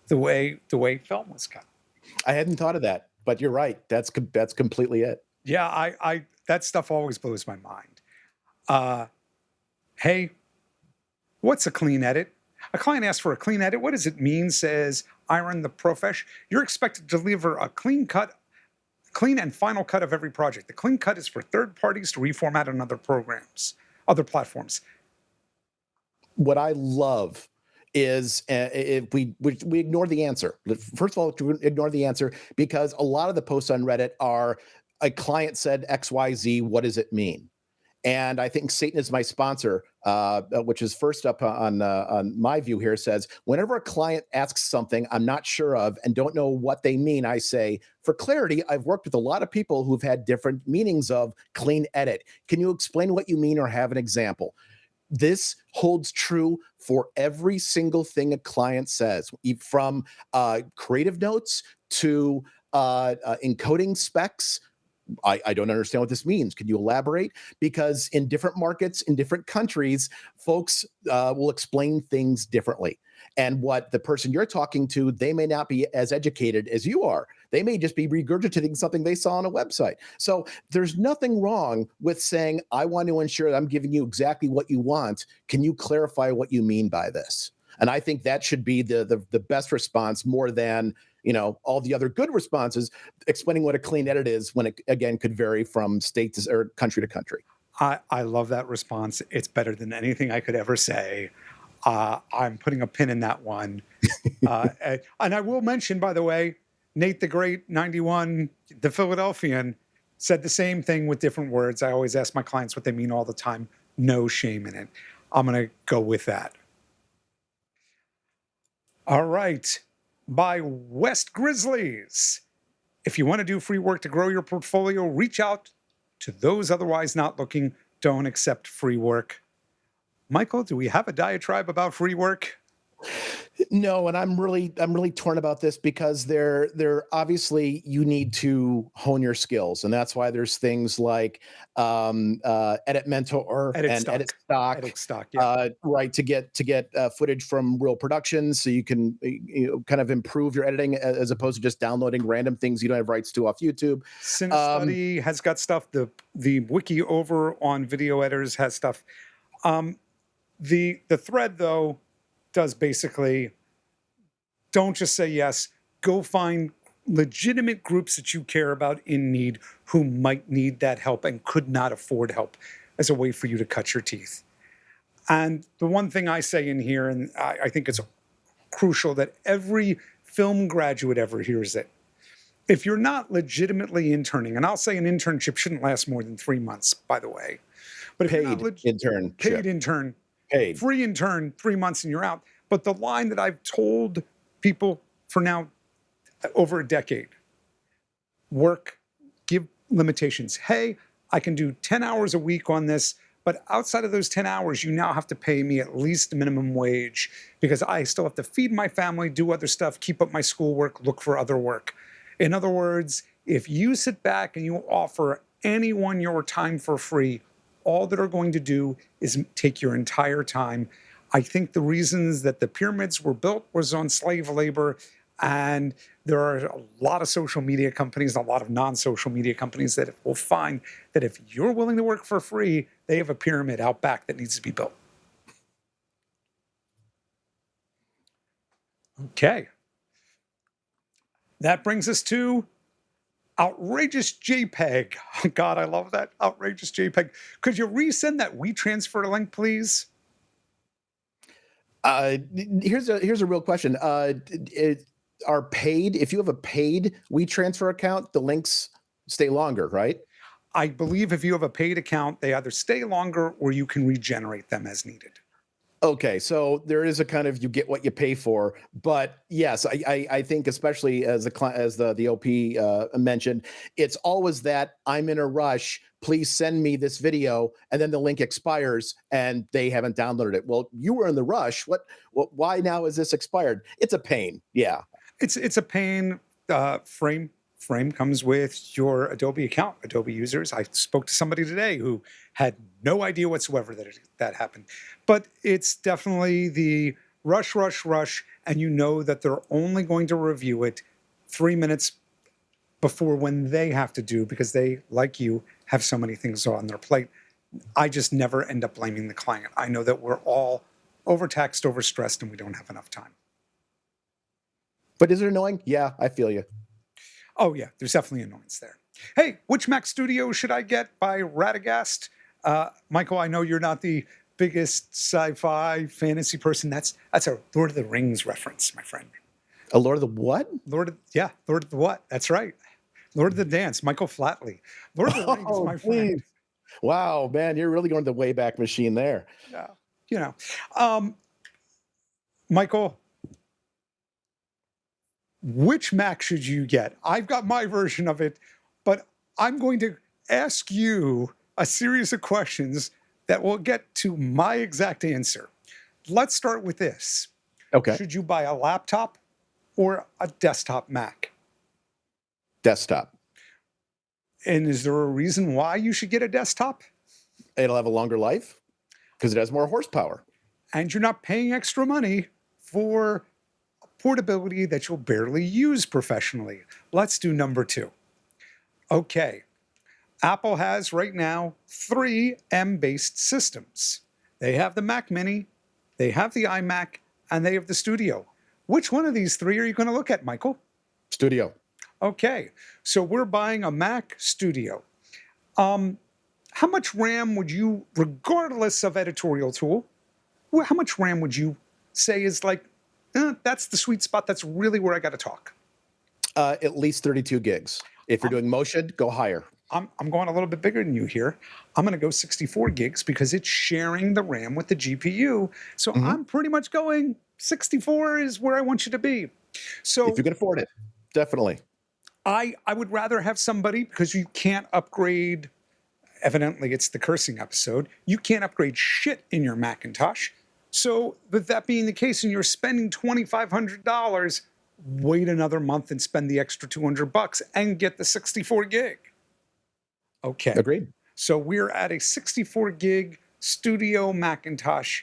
the way film was cut. I hadn't thought of that, but you're right. That's completely it. Yeah, I that stuff always blows my mind. Hey, what's a clean edit? A client asks for a clean edit. What does it mean? Says Iron the Profesh. You're expected to deliver a clean and final cut of every project. The clean cut is for third parties to reformat on other platforms. What I love is if we ignore the answer. First of all, to ignore the answer, because a lot of the posts on Reddit are, a client said XYZ, what does it mean? And I think Satan is my sponsor, which is first up on my view here, says, whenever a client asks something I'm not sure of and don't know what they mean, I say, for clarity, I've worked with a lot of people who've had different meanings of clean edit. Can you explain what you mean or have an example? This holds true for every single thing a client says, from creative notes to encoding specs. I don't understand what this means. Can you elaborate? Because in different markets, in different countries, folks will explain things differently. And what the person you're talking to, they may not be as educated as you are. They may just be regurgitating something they saw on a website. So there's nothing wrong with saying, I want to ensure that I'm giving you exactly what you want. Can you clarify what you mean by this? And I think that should be the best response, more than all the other good responses, explaining what a clean edit is, when it, again, could vary from state to, or country to country. I love that response. It's better than anything I could ever say. I'm putting a pin in that one. And I will mention, by the way, Nate the Great, 91, the Philadelphian, said the same thing with different words. I always ask my clients what they mean all the time. No shame in it. I'm going to go with that. All right. By West Grizzlies. If you want to do free work to grow your portfolio, reach out to those otherwise not looking. Don't accept free work. Michael, do we have a diatribe about free work? No, and I'm really torn about this, because they're obviously, you need to hone your skills, and that's why there's things like Edit Mentor and Edit Stock, yeah. Right, to get footage from real productions, so you can kind of improve your editing, as opposed to just downloading random things you don't have rights to off YouTube. CineStudy has got stuff. The wiki over on Video Editors has stuff. The thread, though, does basically, don't just say yes. Go find legitimate groups that you care about in need, who might need that help and could not afford help, as a way for you to cut your teeth. And the one thing I say in here, and I think it's crucial that every film graduate ever hears it. If you're not legitimately interning, and I'll say an internship shouldn't last more than 3 months, by the way. But if paid intern, free intern, 3 months and you're out. But the line that I've told people for now over a decade, work, give limitations. Hey, I can do 10 hours a week on this, But outside of those 10 hours, you now have to pay me at least minimum wage because I still have to feed my family, do other stuff, keep up my schoolwork, look for other work. In other words, if you sit back and you offer anyone your time for free, all they're going to do is take your entire time. I think the reasons that the pyramids were built was on slave labor. And there are a lot of social media companies, a lot of non-social media companies that will find that if you're willing to work for free, they have a pyramid out back that needs to be built. Okay. That brings us to outrageous JPEG. Oh God, I love that. Outrageous JPEG. Could you resend that WeTransfer link, please? Here's a real question. Are paid, if you have a paid WeTransfer account, the links stay longer, right? I believe if you have a paid account, they either stay longer or you can regenerate them as needed. Okay, so there is a kind of you get what you pay for, but yes, I think especially as the OP mentioned, it's always that I'm in a rush. Please send me this video, and then the link expires and they haven't downloaded it. Well, you were in the rush. What? Why now is this expired? It's a pain. Yeah, it's a pain. Frame comes with your Adobe account, Adobe users. I spoke to somebody today who had no idea whatsoever that happened. But it's definitely the rush, and you know that they're only going to review it 3 minutes before when they have to do, because they, like you, have so many things on their plate. I just never end up blaming the client. I know that we're all overtaxed, overstressed, and we don't have enough time. but is it annoying? Yeah, I feel you. Oh, yeah, there's definitely annoyance there. Hey, which Mac Studio should I get by Radagast? Michael, I know you're not the biggest sci-fi fantasy person. That's a Lord of the Rings reference, my friend. A Lord of the what? Lord of the what? That's right. Lord of the Dance, Michael Flatley. Lord of the Rings, my friend. Wow, man, you're really going to the Wayback Machine there. Yeah, you know. Michael, which Mac should you get? I've got my version of it, but I'm going to ask you a series of questions that will get to my exact answer. Let's start with this. Okay. Should you buy a laptop or a desktop Mac? Desktop. And is there a reason why you should get a desktop? It'll have a longer life because it has more horsepower. And you're not paying extra money for portability that you'll barely use professionally. Let's do number 2. Okay. Apple has right now 3 M-based systems. They have the Mac Mini, they have the iMac, and they have the Studio. Which one of these 3 are you going to look at, Michael? Studio. Okay, so we're buying a Mac Studio. How much RAM would you, regardless of editorial tool, how much RAM would you say is like, that's the sweet spot, that's really where I got to talk? At least 32 gigs. If you're doing motion, go higher. I'm going a little bit bigger than you here. I'm going to go 64 gigs because it's sharing the RAM with the GPU. So I'm pretty much going 64 is where I want you to be. So if you can afford it, definitely. I would rather have somebody, because you can't upgrade. Evidently, it's the cursing episode. You can't upgrade shit in your Macintosh. So with that being the case, and you're spending $2,500, wait another month and spend the extra $200 and get the 64 gig. Okay. Agreed. So we're at a 64 gig Studio Macintosh.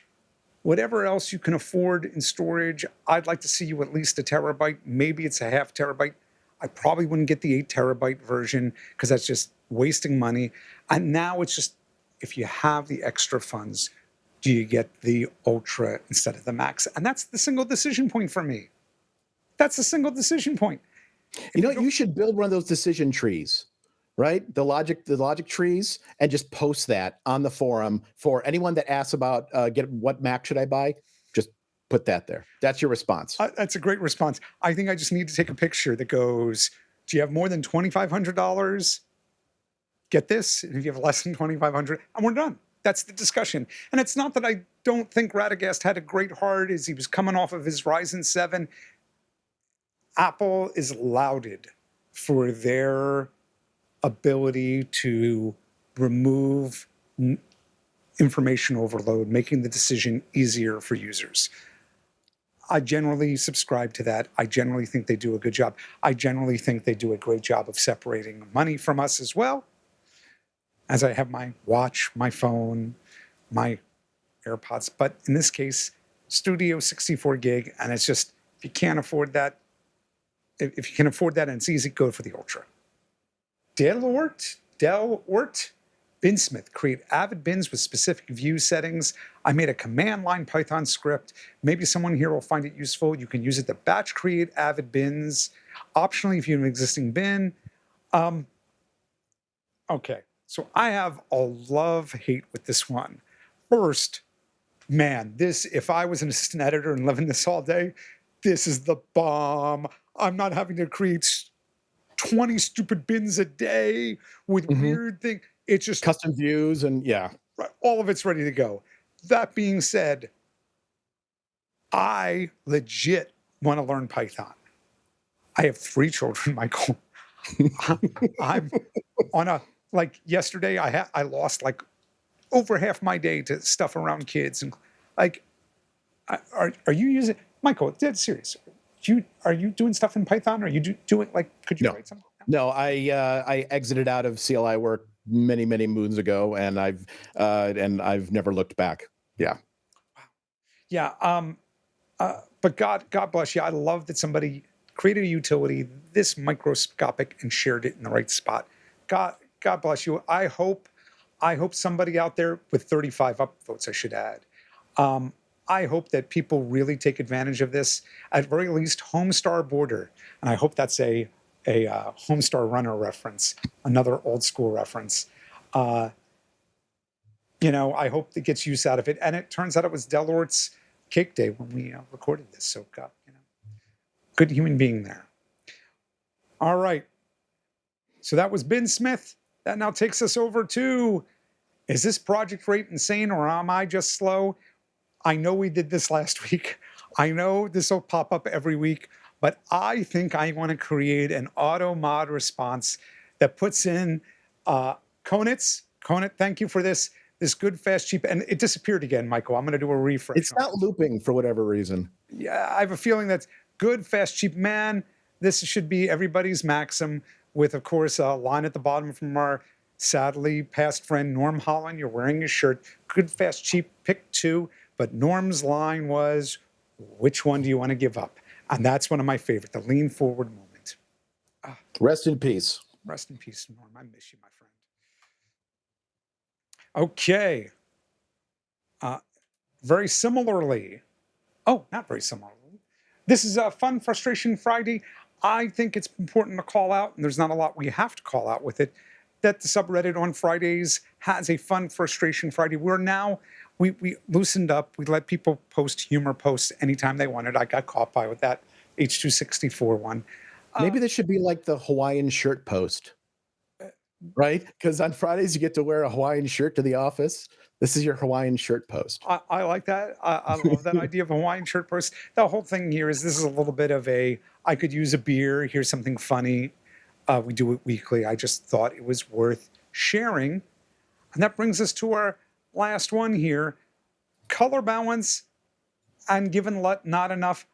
Whatever else you can afford in storage, I'd like to see you at least a terabyte. Maybe it's a half terabyte. I probably wouldn't get the 8 terabyte version because that's just wasting money. And now it's just, if you have the extra funds, do you get the Ultra instead of the Max? And that's the single decision point for me. That's the single decision point. You should build one of those decision trees, right? The logic trees, and just post that on the forum for anyone that asks about what Mac should I buy. Just put that there. That's your response. That's a great response. I think I just need to take a picture that goes, do you have more than $2,500? Get this. And if you have less than $2,500, and we're done. That's the discussion. And it's not that I don't think Radagast had a great heart as he was coming off of his Ryzen 7. Apple is lauded for their ability to remove information overload, making the decision easier for users. I generally subscribe to that. I generally think they do a good job. I generally think they do a great job of separating money from us as well. As I have my watch, my phone, my AirPods, but in this case, Studio 64 gig, and it's just, if you can't afford that, if you can afford that and it's easy, go for the Ultra. Delort, Binsmith, create Avid bins with specific view settings. I made a command line Python script. Maybe someone here will find it useful. You can use it to batch create Avid bins. Optionally, if you have an existing bin. Okay, so I have a love-hate with this one. First, man, this, if I was an assistant editor and living this all day, this is the bomb. I'm not having to create 20 stupid bins a day with weird things. It's just custom views and all of it's ready to go. That being said, I legit want to learn Python. I have 3 children, Michael. I'm on a, like yesterday, I lost like over half my day to stuff around kids. And like, are you using, Michael, dead serious. Are you doing stuff in Python? Are you doing, like, could you write something? No, I exited out of CLI work many moons ago, and I've never looked back. Yeah. Yeah. But God bless you. I love that somebody created a utility this microscopic and shared it in the right spot. God bless you. I hope somebody out there with 35 upvotes, I should add. I hope that people really take advantage of this. At very least, Homestar Border, and I hope that's a Homestar Runner reference, another old school reference. I hope it gets use out of it. And it turns out it was Delort's cake day when we recorded this. So, God, good human being there. All right. So that was Ben Smith. That now takes us over to, is this project rate insane or am I just slow? I know we did this last week. I know this will pop up every week, but I think I want to create an auto mod response that puts in Konitz. Konit, thank you for this good, fast, cheap, and it disappeared again, Michael. I'm going to do a refresh. It's not looping for whatever reason. Yeah, I have a feeling that's good, fast, cheap. Man, this should be everybody's maxim with, of course, a line at the bottom from our sadly past friend, Norm Holland. You're wearing his shirt. Good, fast, cheap, pick 2. But Norm's line was, which one do you want to give up? And that's one of my favorite, the lean forward moment. Rest in peace. Rest in peace, Norm. I miss you, my friend. Okay. Very similarly, not very similarly. This is a Fun Frustration Friday. I think it's important to call out, and there's not a lot we have to call out with it, that the subreddit on Fridays has a Fun Frustration Friday. We loosened up. We let people post humor posts anytime they wanted. I got caught by with that H264 one. Maybe this should be like the Hawaiian shirt post, right? Because on Fridays you get to wear a Hawaiian shirt to the office. This is your Hawaiian shirt post. I like that. I love that idea of a Hawaiian shirt post. The whole thing here is this is a little bit of I could use a beer. Here's something funny. We do it weekly. I just thought it was worth sharing. And that brings us to our last one here. Color balance and given not enough.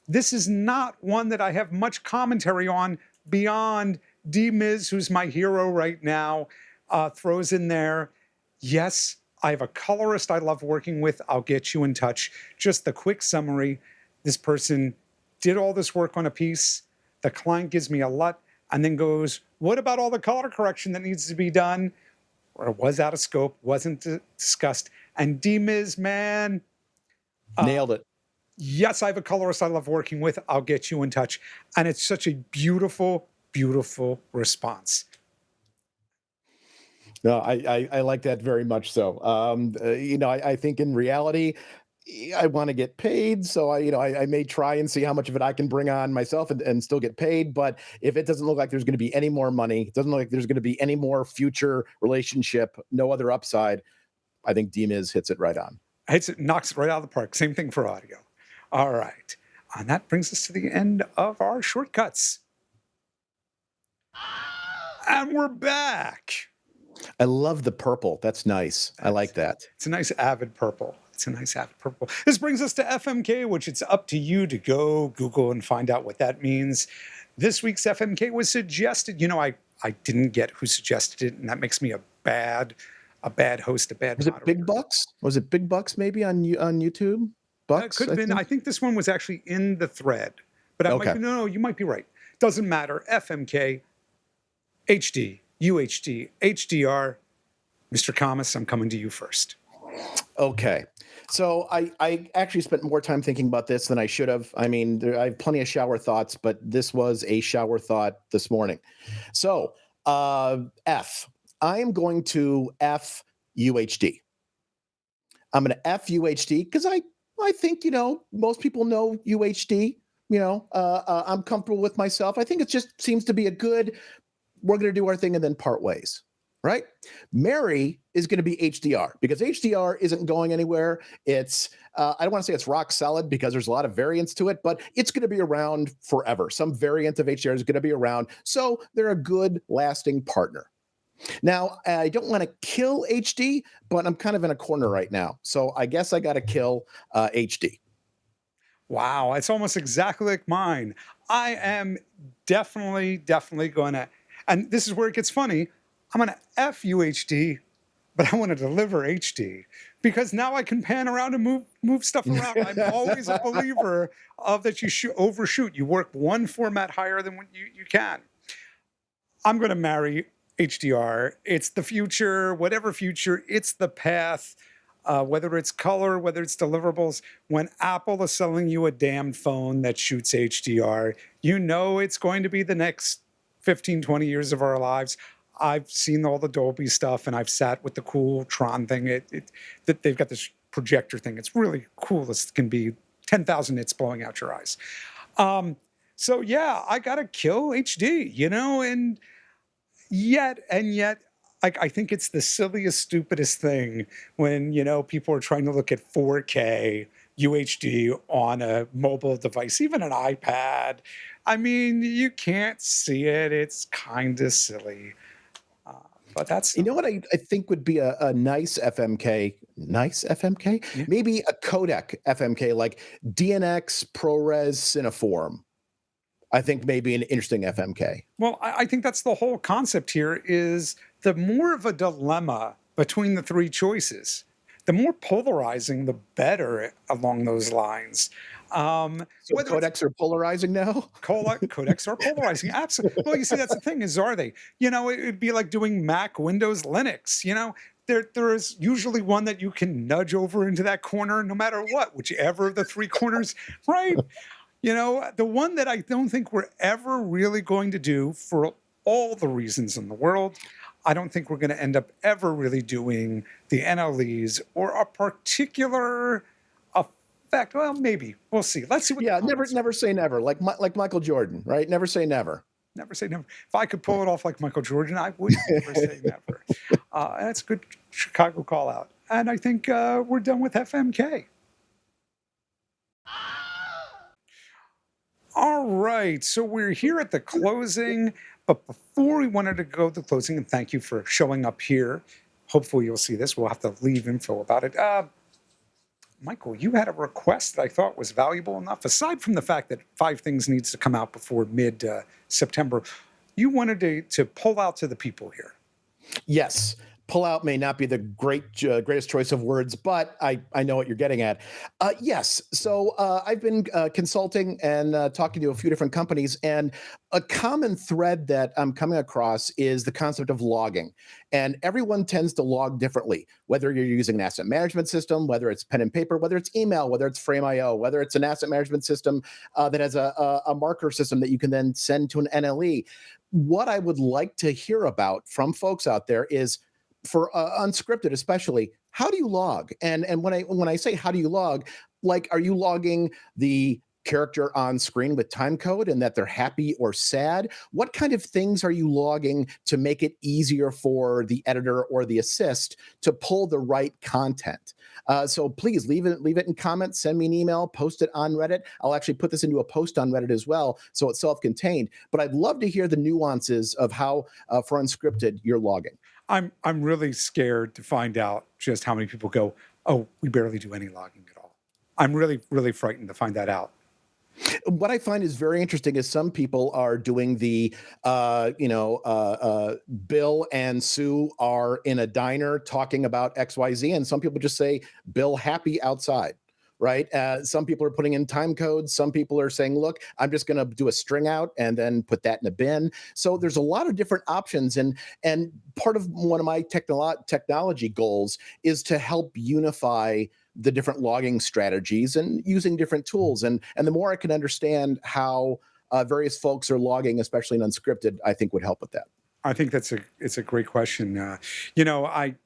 This is not one that I have much commentary on beyond D-Miz, who's my hero right now, throws in there. Yes, I have a colorist I love working with. I'll get you in touch. Just the quick summary. This person did all this work on a piece. The client gives me a LUT and then goes, what about all the color correction that needs to be done? Or it was out of scope, wasn't discussed. And D-Miz, man. Nailed it. Yes, I have a colorist I love working with. I'll get you in touch. And it's such a beautiful, beautiful response. No, I like that very much so. I think in reality, I want to get paid. So I may try and see how much of it I can bring on myself and still get paid. But if it doesn't look like there's going to be any more money, it doesn't look like there's going to be any more future relationship, no other upside, I think D-Miz hits it right on. Knocks it right out of the park. Same thing for audio. All right. And that brings us to the end of our shortcuts. And we're back. I love the purple. That's nice. I like that. It's a nice Avid purple. It's a nice Avid purple. This brings us to FMK, which it's up to you to go Google and find out what that means. This week's FMK was suggested. I didn't get who suggested it, and that makes me a bad host, a bad Was moderator. it Big Bucks? Was it Big Bucks maybe on YouTube? Bucks? Could have been. I think this one was actually in the thread, but no, you might be right. Doesn't matter. FMK, HD, UHD, HDR. Mr. Kammes, I'm coming to you first. Okay. So I actually spent more time thinking about this than I should have. I mean, I have plenty of shower thoughts, but this was a shower thought this morning. So F. I am going to F UHD. I'm going to F UHD because I think, most people know UHD. I'm comfortable with myself. I think it just seems to be a good, we're going to do our thing and then part ways. Right? Mary is going to be HDR because HDR isn't going anywhere. It's, I don't want to say it's rock solid because there's a lot of variants to it, but it's going to be around forever. Some variant of HDR is going to be around. So they're a good lasting partner. Now, I don't want to kill HD, but I'm kind of in a corner right now. So I guess I got to kill HD. Wow, it's almost exactly like mine. I am definitely going to, and this is where it gets funny. I'm going to F UHD, but I want to deliver HD because now I can pan around and move stuff around. I'm always a believer of that you overshoot. You work one format higher than what you can. I'm going to marry HDR. It's the future, whatever future, it's the path. Whether it's color, whether it's deliverables, when Apple is selling you a damn phone that shoots HDR, it's going to be the next 15, 20 years of our lives. I've seen all the Dolby stuff, and I've sat with the cool Tron thing. That they've got this projector thing. It's really cool. This can be 10,000 nits blowing out your eyes. So yeah, I gotta kill HD. And yet, I think it's the silliest, stupidest thing when people are trying to look at 4K UHD on a mobile device, even an iPad. I mean, you can't see it. It's kind of silly. But that's what I think would be a nice FMK, Yeah. maybe a codec FMK like DNX, ProRes, Cineform. I think maybe an interesting FMK. Well, I think that's the whole concept here is the more of a dilemma between the three choices, the more polarizing, the better along those lines. So codecs are polarizing now? Codecs are polarizing. Absolutely. Well, you see, that's the thing are they? It'd be like doing Mac, Windows, Linux. There is usually one that you can nudge over into that corner no matter what, whichever of the three corners, right? The one that I don't think we're ever really going to do for all the reasons in the world, I don't think we're going to end up ever really doing the NLEs or a particular effect. Well, maybe. We'll see. Let's see what never say never. Like Michael Jordan, right? Never say never. Never say never. If I could pull it off like Michael Jordan, I would never say never. That's a good Chicago call out. And I think we're done with FMK. All right, so we're here at the closing, but before we wanted to go to the closing, and thank you for showing up here. Hopefully you'll see this. We'll have to leave info about it. Michael, you had a request that I thought was valuable enough. Aside from the fact that 5 Things needs to come out before mid-September, you wanted to pull out to the people here. Yes. Pull out may not be the greatest choice of words, but I know what you're getting at. Yes. So I've been consulting and talking to a few different companies, and a common thread that I'm coming across is the concept of logging. And everyone tends to log differently, whether you're using an asset management system, whether it's pen and paper, whether it's email, whether it's Frame.io, whether it's an asset management system that has a marker system that you can then send to an NLE. What I would like to hear about from folks out there is, for Unscripted especially, how do you log? And when I say how do you log, like, are you logging the character on screen with time code and that they're happy or sad? What kind of things are you logging to make it easier for the editor or the assist to pull the right content? So please leave it in comments, send me an email, post it on Reddit. I'll actually put this into a post on Reddit as well, so it's self-contained. But I'd love to hear the nuances of how, for Unscripted, you're logging. I'm really scared to find out just how many people go, oh, we barely do any logging at all. I'm really, really frightened to find that out. What I find is very interesting is some people are doing the, Bill and Sue are in a diner talking about XYZ, and some people just say Bill happy outside. Right. Some people are putting in time codes. Some people are saying, look, I'm just going to do a string out and then put that in a bin. So there's a lot of different options. And part of one of my technology goals is to help unify the different logging strategies and using different tools. And the more I can understand how various folks are logging, especially in Unscripted, I think would help with that. I think it's a great question. I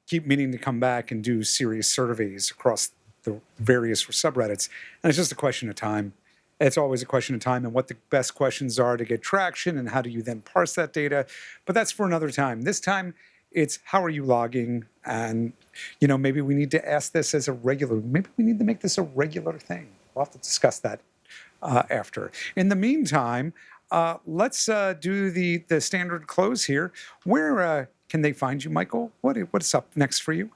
keep meaning to come back and do serious surveys across the various subreddits, and it's just a question of time. It's always a question of time and what the best questions are to get traction and how do you then parse that data. But that's for another time. This time, it's how are you logging? And, maybe we need to ask this as maybe we need to make this a regular thing. We'll have to discuss that after. In the meantime, let's do the standard close here. Where can they find you, Michael? What's up next for you?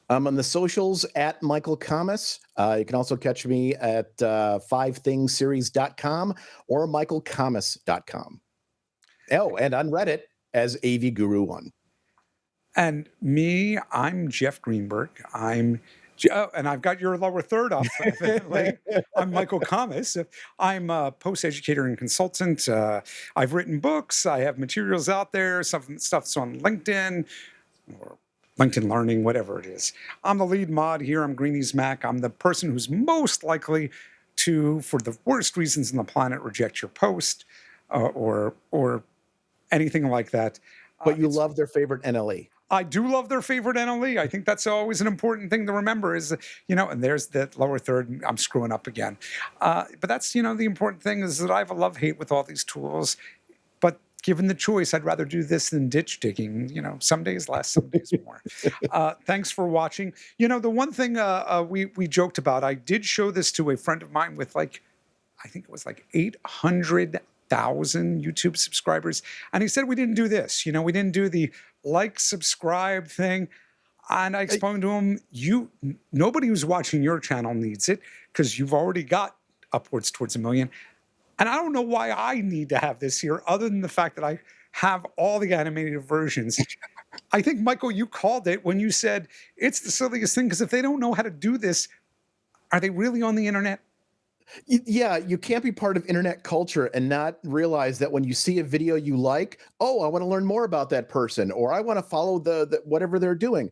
I'm on the socials at Michael Kammes. You can also catch me at 5thingsseries.com or michaelkammes.com. Oh, and on Reddit as AVGuru1. And me, I'm Jeff Greenberg. And I've got your lower third up. I'm Michael Kammes. I'm a post-educator and consultant. I've written books. I have materials out there. Some stuff's on LinkedIn or LinkedIn Learning, whatever it is. I'm the lead mod here. I'm Greenysmac. I'm the person who's most likely to, for the worst reasons in the planet, reject your post or anything like that. But you love their favorite NLE. I do love their favorite NLE. I think that's always an important thing to remember is, and there's that lower third. I'm screwing up again. But that's, the important thing is that I have a love-hate with all these tools. But given the choice, I'd rather do this than ditch digging. Some days less, some days more. Thanks for watching. The one thing we joked about, I did show this to a friend of mine with I think it was 800,000 YouTube subscribers. And he said we didn't do this. We didn't do the subscribe thing. And I explained to him, nobody who's watching your channel needs it because you've already got upwards towards 1 million. And I don't know why I need to have this here other than the fact that I have all the animated versions. I think, Michael, you called it when you said it's the silliest thing because if they don't know how to do this, are they really on the internet? Yeah, you can't be part of internet culture and not realize that when you see a video you like, oh, I want to learn more about that person, or I want to follow the whatever they're doing.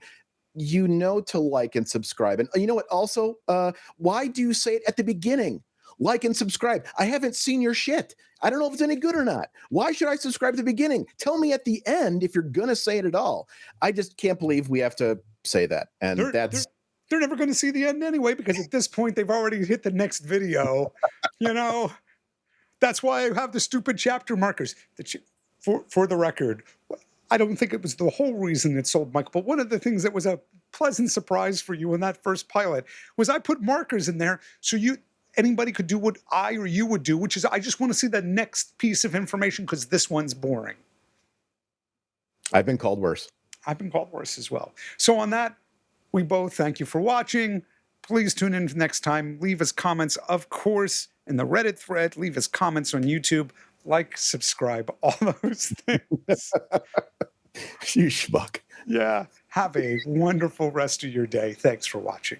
To like and subscribe. And you know what? Also, why do you say it at the beginning? Like and subscribe. I haven't seen your shit. I don't know if it's any good or not. Why should I subscribe at the beginning? Tell me at the end if you're going to say it at all. I just can't believe we have to say that. And they're never going to see the end anyway, because at this point they've already hit the next video. That's why I have the stupid chapter markers. For the record, I don't think it was the whole reason it sold, Michael, but one of the things that was a pleasant surprise for you in that first pilot was I put markers in there so anybody could do what I or you would do, which is I just want to see the next piece of information because this one's boring. I've been called worse. I've been called worse as well. So on that, we both thank you for watching. Please tune in next time. Leave us comments, of course, in the Reddit thread. Leave us comments on YouTube. Subscribe, all those things. You schmuck. Yeah. Have a wonderful rest of your day. Thanks for watching.